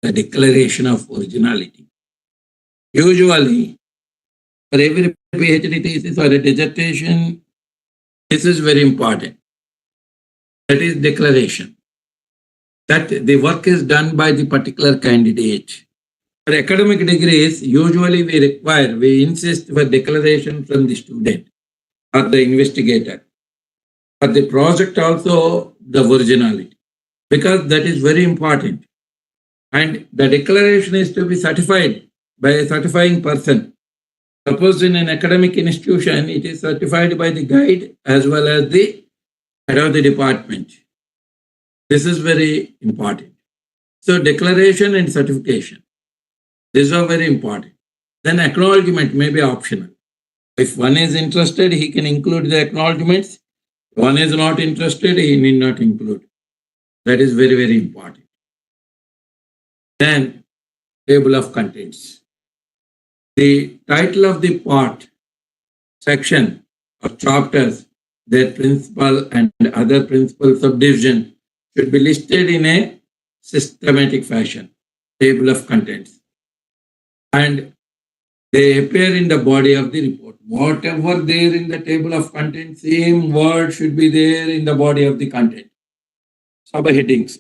Speaker 2: the declaration of originality. Usually, for every PhD thesis or a dissertation, this is very important. That is declaration. That the work is done by the particular candidate. For academic degrees, usually we insist for declaration from the student or the investigator. For the project also, the originality, because that is very important. And the declaration is to be certified by a certifying person. Suppose in an academic institution, it is certified by the guide as well as the head of the department. This is very important. So declaration and certification, these are very important. Then acknowledgement may be optional. If one is interested, he can include the acknowledgements. If one is not interested, he need not include. That is very, very important. Then table of contents. The title of the part, section or chapters, their principal and other principal subdivision should be listed in a systematic fashion, table of contents. And they appear in the body of the report. Whatever there in the table of contents, same word should be there in the body of the content. Subheadings.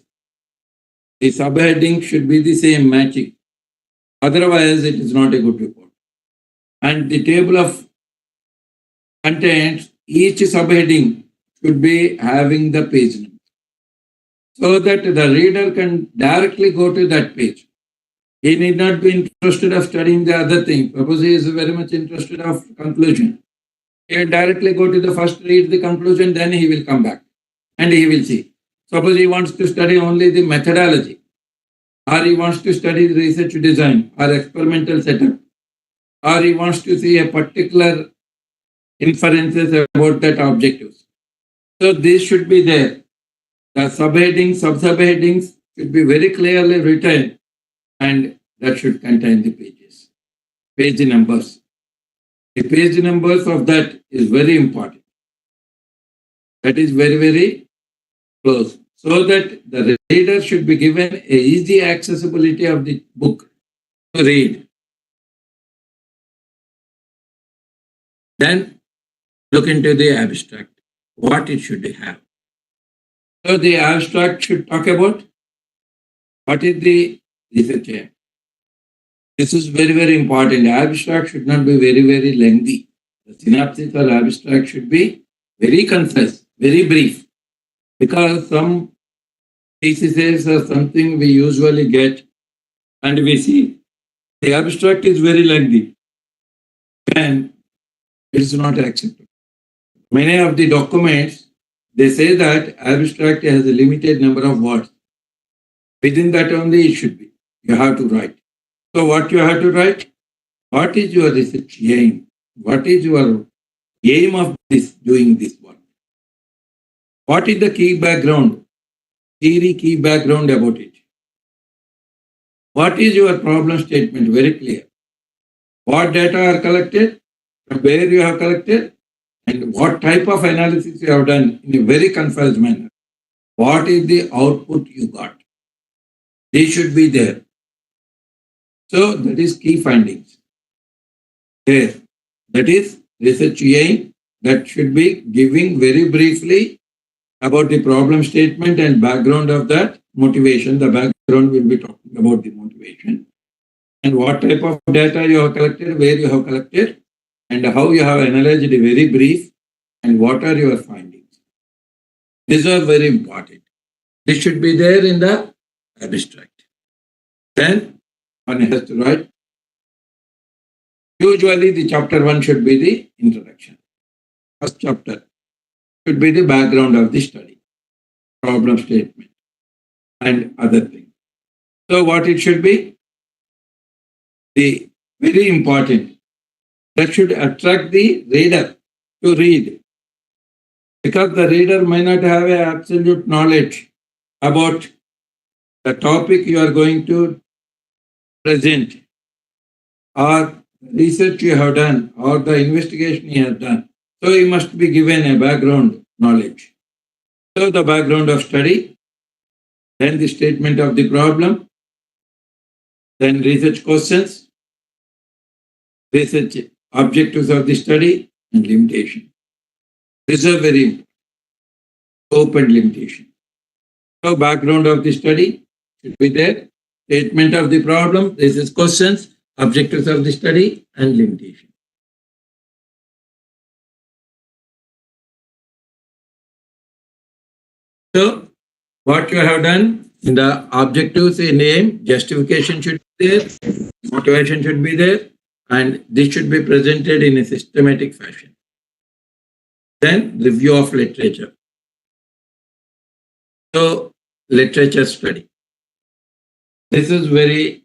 Speaker 2: The subheading should be the same, matching. Otherwise, it is not a good report. And the table of contents, each subheading should be having the page number, so that the reader can directly go to that page. He need not be interested of studying the other thing. Suppose he is very much interested of conclusion. He will directly go to the first, read the conclusion, then he will come back and he will see. Suppose he wants to study only the methodology, or he wants to study the research design or experimental setup, or he wants to see a particular inferences about that objectives. So this should be there. The subheadings, sub-subheadings should be very clearly written, and that should contain the pages, page numbers. The page numbers of that is very important. That is very, very close, so that the reader should be given a easy accessibility of the book to read. Then look into the abstract, what it should have. So the abstract should talk about what is the research aim. This is very, very important. The abstract should not be very, very lengthy. The synopsis or abstract should be very concise, very brief, because some theses are something we usually get and we see the abstract is very lengthy, and it is not acceptable. Many of the documents, they say that abstract has a limited number of words. Within that only it should be. You have to write. So what you have to write? What is your research aim? What is your aim of this doing this work? What is the key background? Theory key background about it. What is your problem statement? Very clear. What data are collected? From where you have collected? And what type of analysis you have done in a very concise manner. What is the output you got? They should be there. So that is key findings. There. That is research aim that should be giving very briefly about the problem statement and background of that motivation. The background will be talking about the motivation and what type of data you have collected, where you have collected, and how you have analyzed very brief, and what are your findings. These are very important. This should be there in the abstract. Then one has to write. Usually the chapter 1 should be the introduction. First chapter should be the background of the study, problem statement, and other things. So what it should be? The very important, that should attract the reader to read. Because the reader may not have an absolute knowledge about the topic you are going to present, or research you have done, or the investigation you have done. So you must be given a background knowledge. So the background of study, then the statement of the problem, then research questions, research objectives of the study, and limitation. These are very important. Scope and limitation. So background of the study should be there. Statement of the problem, research questions, objectives of the study, and limitation. So what you have done in the objectives in aim, justification should be there, motivation should be there, and this should be presented in a systematic fashion. Then review of literature. So literature study. This is very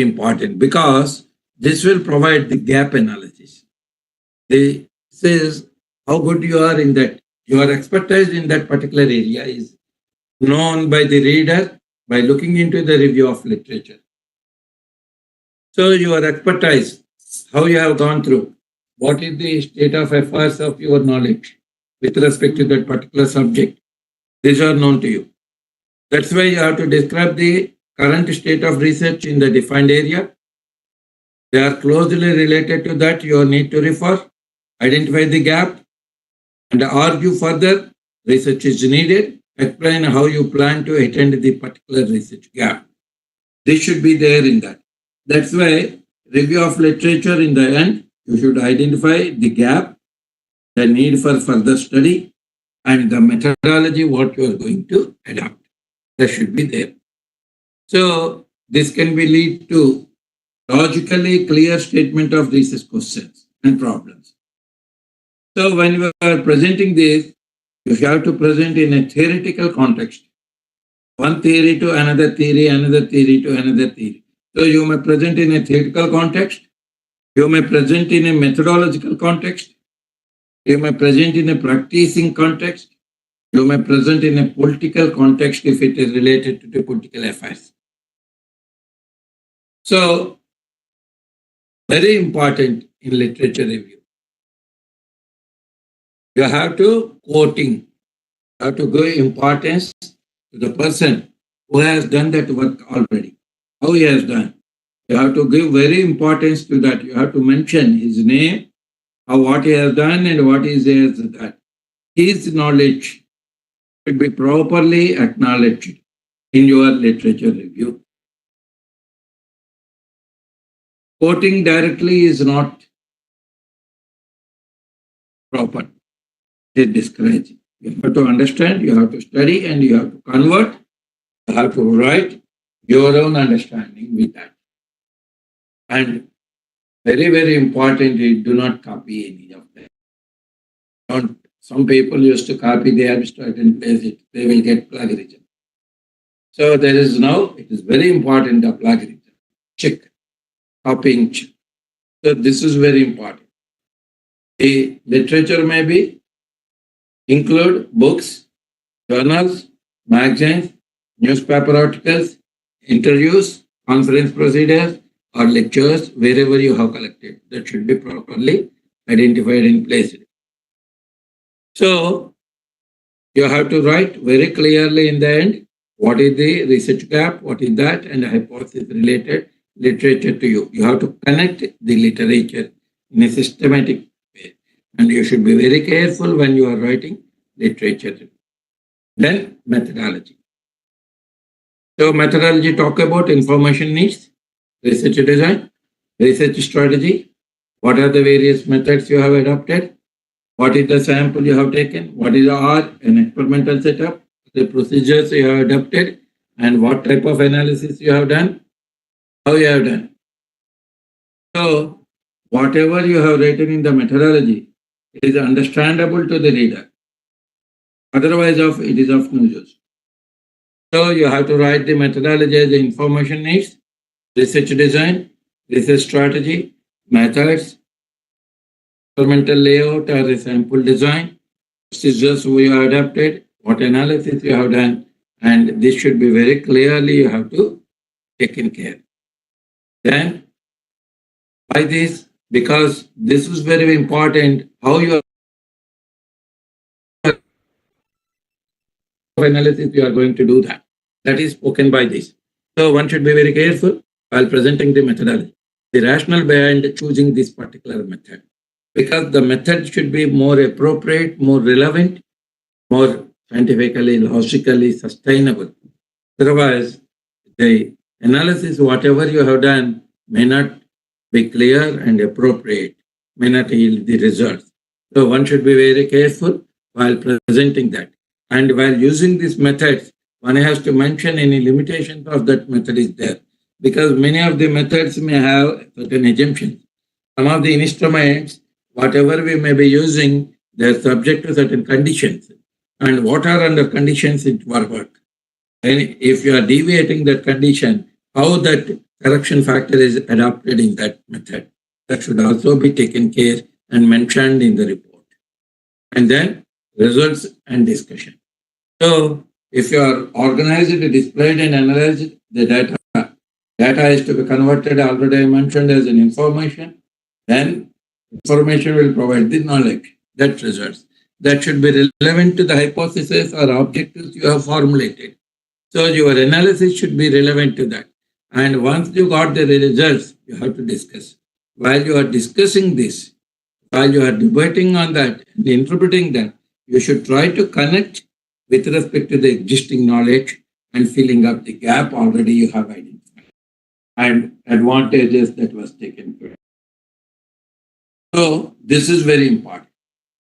Speaker 2: important because this will provide the gap analysis. This is how good you are in that. Your expertise in that particular area is known by the reader by looking into the review of literature. So your expertise, how you have gone through, what is the state of affairs of your knowledge with respect to that particular subject, these are known to you. That's why you have to describe the current state of research in the defined area. They are closely related to that. You need to refer, identify the gap, and argue further. Research is needed. Explain how you plan to attend the particular research gap. This should be there in that. That's why review of literature in the end, you should identify the gap, the need for further study, and the methodology what you are going to adopt. That should be there. So this can be lead to logically clear statement of research questions and problems. So when you are presenting this, you have to present in a theoretical context. One theory to another theory, another theory to another theory. So you may present in a theoretical context. You may present in a methodological context. You may present in a practicing context. You may present in a political context if it is related to the political affairs. So, very important in literature review. You have to quoting, you have to give importance to the person who has done that work already, how he has done. You have to give very importance to that. You have to mention his name, what he has done and what he has done. His knowledge should be properly acknowledged in your literature review. Quoting directly is not proper. It is discouraged. You have to understand, you have to study, and you have to convert. You have to write your own understanding with that. And very, very important, you do not copy any of them. Some people used to copy the abstract and place it. They will get plagiarism. So there is now, it is very important, the plagiarism. Check. Copying. So this is very important. The literature may be include books, journals, magazines, newspaper articles, interviews, conference procedures, or lectures, wherever you have collected. That should be properly identified and placed. So you have to write very clearly in the end what is the research gap, what is that, and the hypothesis related literature to you. You have to connect the literature in a systematic way. And you should be very careful when you are writing literature review. Then methodology. So methodology talk about information needs, research design, research strategy, what are the various methods you have adopted, what is the sample you have taken, what is the R, an experimental setup, the procedures you have adopted, and what type of analysis you have done, how you have done. So whatever you have written in the methodology, it is understandable to the reader. Otherwise, it is of no use. So you have to write the methodology as the information needs, research design, research strategy, methods, experimental layout or the sample design, procedures we have adapted, what analysis you have done, and this should be very clearly you have to taken care. Then by this, because this is very important, how you analysis you are going to do that. That is spoken by this. So one should be very careful while presenting the methodology, the rationale behind choosing this particular method, because the method should be more appropriate, more relevant, more scientifically, logically sustainable. Otherwise, the analysis, whatever you have done, may not be clear and appropriate, may not yield the results. So one should be very careful while presenting that. And while using these methods, one has to mention any limitations of that method is there, because many of the methods may have certain assumptions. Some of the instruments, whatever we may be using, they are subject to certain conditions. And what are under conditions it will work. And if you are deviating that condition, how that correction factor is adopted in that method, that should also be taken care and mentioned in the report. And then results and discussion. So if you are organized, displayed and analyzed the data is to be converted, already I mentioned, as an information, then information will provide the knowledge, that results. That should be relevant to the hypothesis or objectives you have formulated. So your analysis should be relevant to that. And once you got the results, you have to discuss. While you are discussing this, while you are debating on that, and interpreting that, you should try to connect with respect to the existing knowledge and filling up the gap already you have identified and advantages that was taken care of. So this is very important.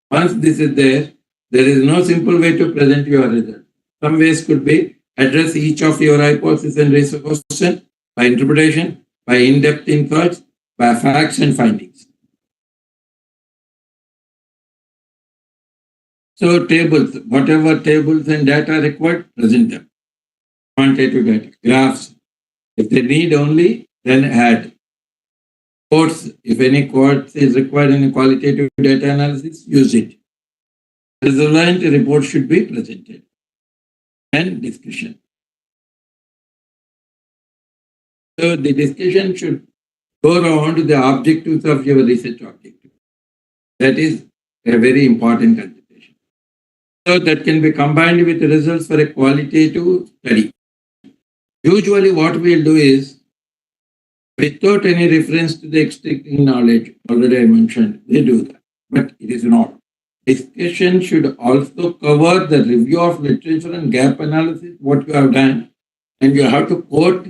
Speaker 2: Once this is there is no simple way to present your result. Some ways could be address each of your hypothesis and research question by interpretation, by in-depth insights, by facts and findings. So tables, whatever tables and data required, present them. Quantitative data, graphs. If they need only, then add. Quotes, if any quotes is required in a qualitative data analysis, use it. Result report should be presented. And discussion. So the discussion should go around the objectives of your research objective. That is a very important consideration. So that can be combined with the results for a qualitative study. Usually what we'll do is, without any reference to the existing knowledge, already I mentioned, they do that. But it is not. Discussion should also cover the review of literature and gap analysis, what you have done, and you have to quote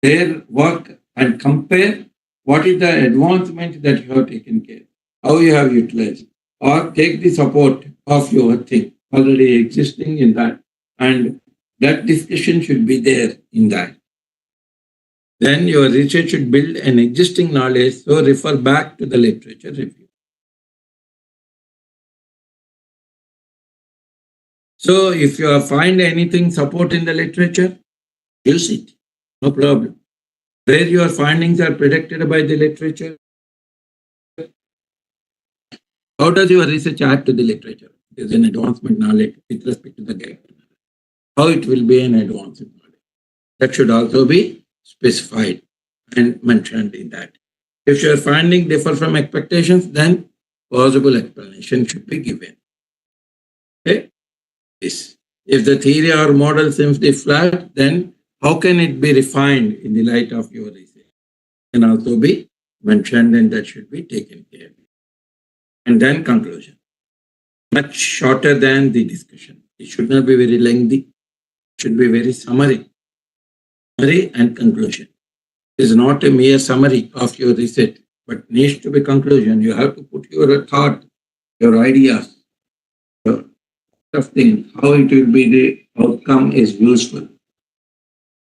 Speaker 2: their work and compare what is the advancement that you have taken care, how you have utilized, or take the support of your thing already existing in that, and that discussion should be there in that. Then your research should build an existing knowledge, so refer back to the literature review. So if you find anything support in the literature, use it, no problem. Where your findings are predicted by the literature, how does your research add to the literature? It is an advancement knowledge with respect to the gap. How it will be an advancement knowledge. That should also be specified and mentioned in that. If your findings differ from expectations, then plausible explanation should be given. Okay? This. If the theory or model seems to be flat, then how can it be refined in the light of your research? Can also be mentioned and that should be taken care of. And then conclusion. Much shorter than the discussion. It should not be very lengthy. It should be very summary. Summary and conclusion. It is not a mere summary of your research, but needs to be conclusion. You have to put your thought, your ideas, your of things, how it will be the outcome is useful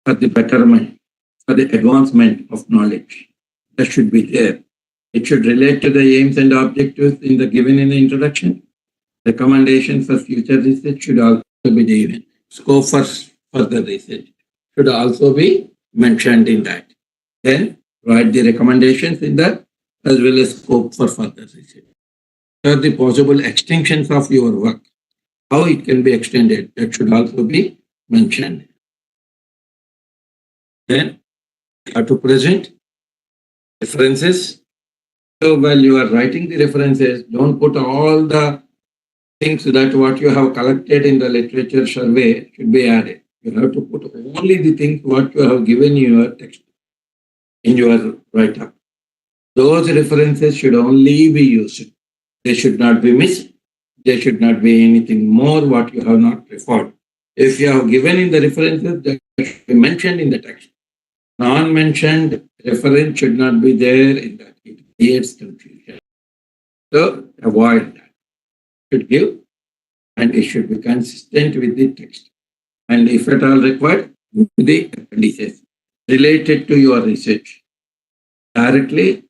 Speaker 2: for the betterment, for the advancement of knowledge. That should be there. It should relate to the aims and objectives in the given in the introduction. Recommendations for future research should also be given. Scope for further research should also be mentioned in that. Then write the recommendations in that as well as scope for further research. So the possible extensions of your work, how it can be extended, that should also be mentioned. Then you have to present references. So while you are writing the references, don't put all the things that what you have collected in the literature survey should be added. You have to put only the things what you have given in your text, in your write-up. Those references should only be used. They should not be missed. There should not be anything more what you have not referred. If you have given in the references, that should be mentioned in the text. Non-mentioned reference should not be there in that. It creates confusion. So avoid that. Should give, and it should be consistent with the text. And if at all required, the appendices related to your research directly,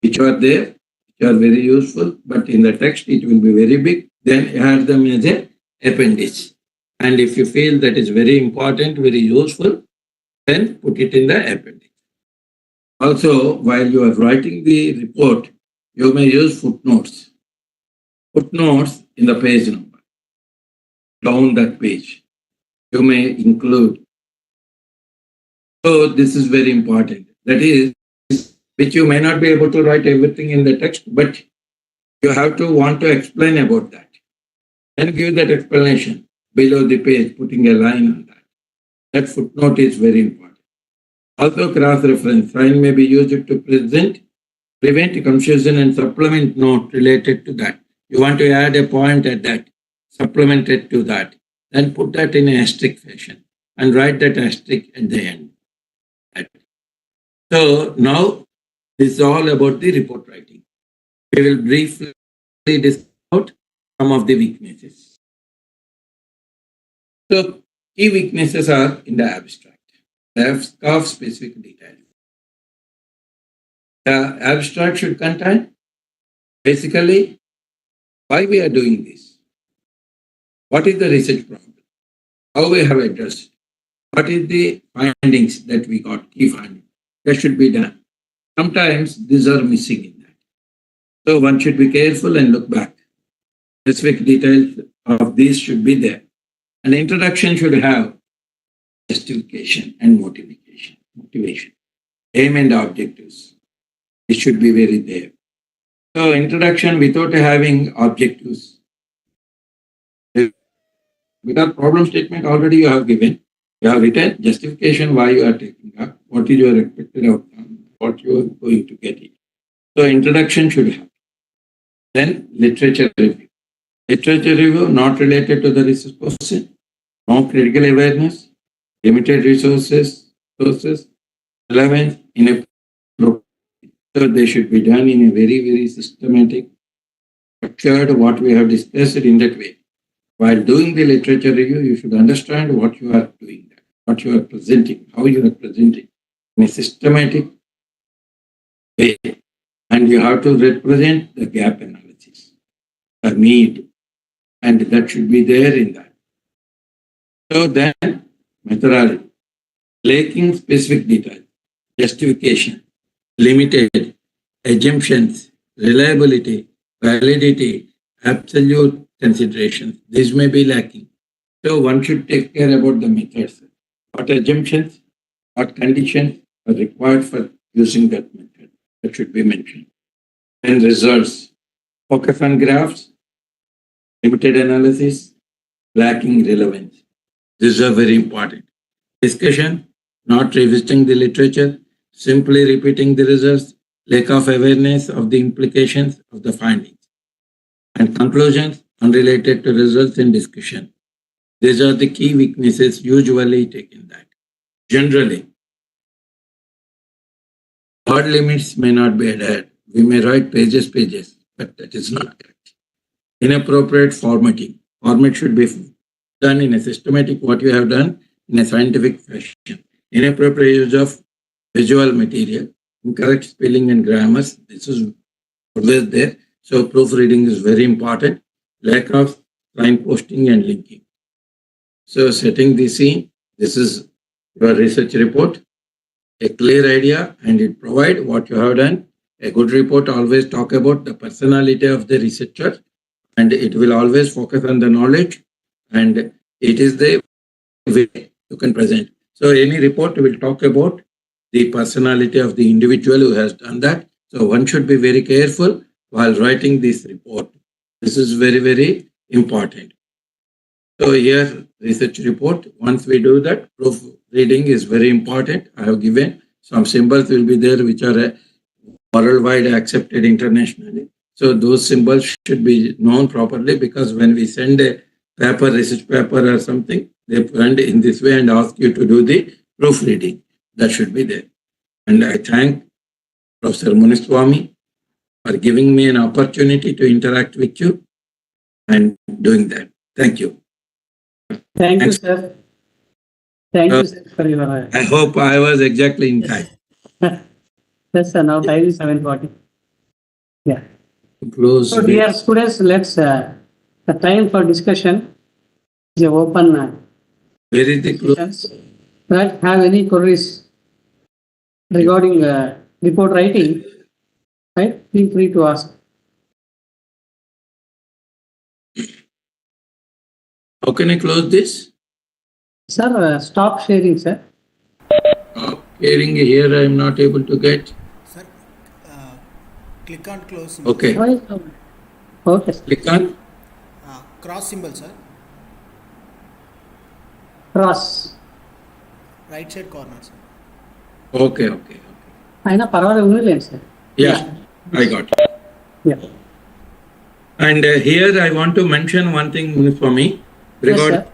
Speaker 2: which are there, which are very useful, but in the text it will be very big. Then add them as an appendix. And if you feel that is very important, very useful, then put it in the appendix. Also, while you are writing the report, you may use footnotes. Footnotes in the page number. Down that page, you may include. So this is very important. That is, which you may not be able to write everything in the text, but you have to want to explain about that. And give that explanation below the page, putting a line on that. That footnote is very important. Also, cross-reference sign may be used to prevent confusion and supplement note related to that. You want to add a point at that, supplement it to that, then put that in an asterisk fashion and write that asterisk at the end. So now this is all about the report writing. We will briefly discuss some of the weaknesses. So key weaknesses are in the abstract. They have scarf specific details. The abstract should contain basically why we are doing this. What is the research problem? How we have addressed it? What is the findings that we got, key findings? That should be done. Sometimes these are missing in that. So one should be careful and look back. Specific details of these should be there. An introduction should have justification and motivation, aim and objectives. It should be very there. So introduction without having objectives. Without problem statement already you have given. You have written justification why you are taking up, what is your expected outcome, what you are going to get it. So introduction should have. Then literature review. Literature review not related to the research question, no critical awareness, limited resources, relevance in a so they should be done in a very, very systematic, structured, what we have discussed in that way. While doing the literature review, you should understand what you are doing, what you are presenting, how you are presenting in a systematic way. And you have to represent the gap analysis, the need, and that should be there in that. So then, methodology, lacking specific detail, justification, limited, assumptions, reliability, validity, absolute considerations. These may be lacking. So one should take care about the methods. What assumptions, what conditions are required for using that method. That should be mentioned. And results. Focus on graphs, limited analysis, lacking relevance. These are very important. Discussion, not revisiting the literature, simply repeating the results, lack of awareness of the implications of the findings, and conclusions unrelated to results in discussion. These are the key weaknesses usually taken that. Generally, word limits may not be adhered. We may write pages, but that is not correct. Inappropriate formatting. Format should be done in a systematic, what you have done in a scientific fashion. Inappropriate use of visual material, incorrect spelling and grammars. This is always there. So proofreading is very important. Lack of signposting and linking. So setting the scene, this is your research report, a clear idea, and it provide what you have done. A good report always talk about the personality of the researcher, and it will always focus on the knowledge, and it is the way you can present. So any report will talk about the personality of the individual who has done that. So one should be very careful while writing this report. This is very, very important. So here, research report, once we do that, proofreading is very important. I have given some symbols will be there which are worldwide accepted internationally. So those symbols should be known properly, because when we send a paper, research paper or something, they send in this way and ask you to do the proofreading. That should be there. And I thank Professor Muniswamy for giving me an opportunity to interact with you and doing that. Thank you.
Speaker 1: Thank you, sir. Thank you, sir, for your.
Speaker 2: I hope I was exactly in time.
Speaker 1: Yes, sir. Now time is 7:40. Yeah.
Speaker 2: Close.
Speaker 1: So, dear students, let's the time for discussion is open.
Speaker 2: Where is the close?
Speaker 1: Questions that have any queries regarding report writing, right? Feel free to ask.
Speaker 2: How can I close this?
Speaker 1: Sir, stop sharing, sir.
Speaker 2: Sharing here, I am not able to get.
Speaker 3: Sir, click on close symbol.
Speaker 2: Okay.
Speaker 1: Why is so? Okay. Sir.
Speaker 2: Click on.
Speaker 3: Cross symbol, sir.
Speaker 1: Cross.
Speaker 3: Right side corner, sir.
Speaker 2: Okay.
Speaker 1: అయినా పర్వాలేదు ఉండలేదు sir.
Speaker 2: Yeah, I got it.
Speaker 1: Yeah.
Speaker 2: And here I want to mention one thing for me. Regarding,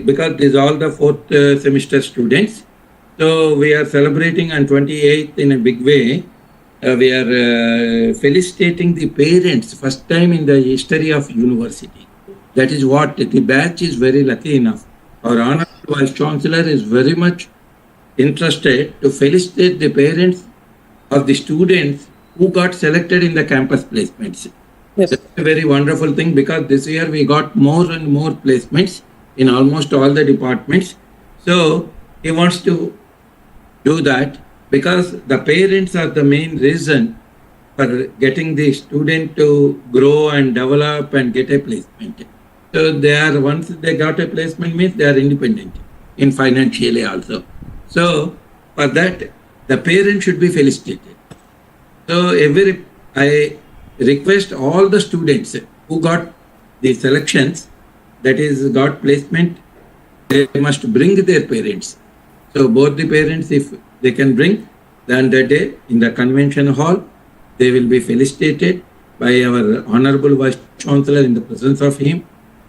Speaker 2: because these are all the fourth semester students. So we are celebrating on 28th in a big way. We are felicitating the parents, first time in the history of university. That is what the batch is very lucky enough. Our Honorable Vice Chancellor is very much interested to felicitate the parents of the students who got selected in the campus placements.
Speaker 1: Yes.
Speaker 2: That's a very wonderful thing, because this year we got more and more placements in almost all the departments. So he wants to do that, because the parents are the main reason for getting the student to grow and develop and get a placement. So they are, once they got a placement, means they are independent in financially also. So for that, the parents should be felicitated. So I request all the students who got the selections, that is got placement, they must bring their parents. So both the parents, if they can bring, then that day in the convention hall, they will be felicitated by our Honorable Vice Chancellor in the presence of him.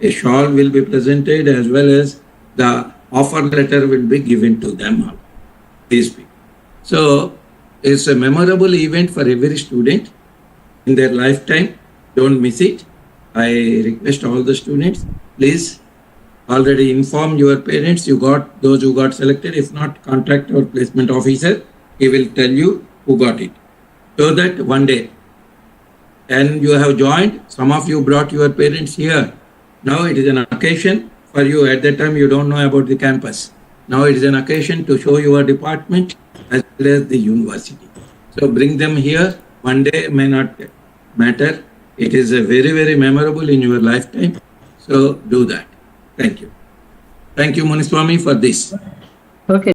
Speaker 2: A shawl will be presented, as well as the offer letter will be given to them all. These people. So it's a memorable event for every student in their lifetime. Don't miss it. I request all the students, please already inform your parents. You got those who got selected. If not, contact our placement officer. He will tell you who got it. So that one day, and you have joined, some of you brought your parents here. Now it is an occasion for you. At that time, you don't know about the campus. Now it is an occasion to show your department as well as the university. So bring them here. One day may not matter. It is a very, very memorable in your lifetime. So do that. Thank you. Thank you, Muniswamy, for this.
Speaker 1: Okay.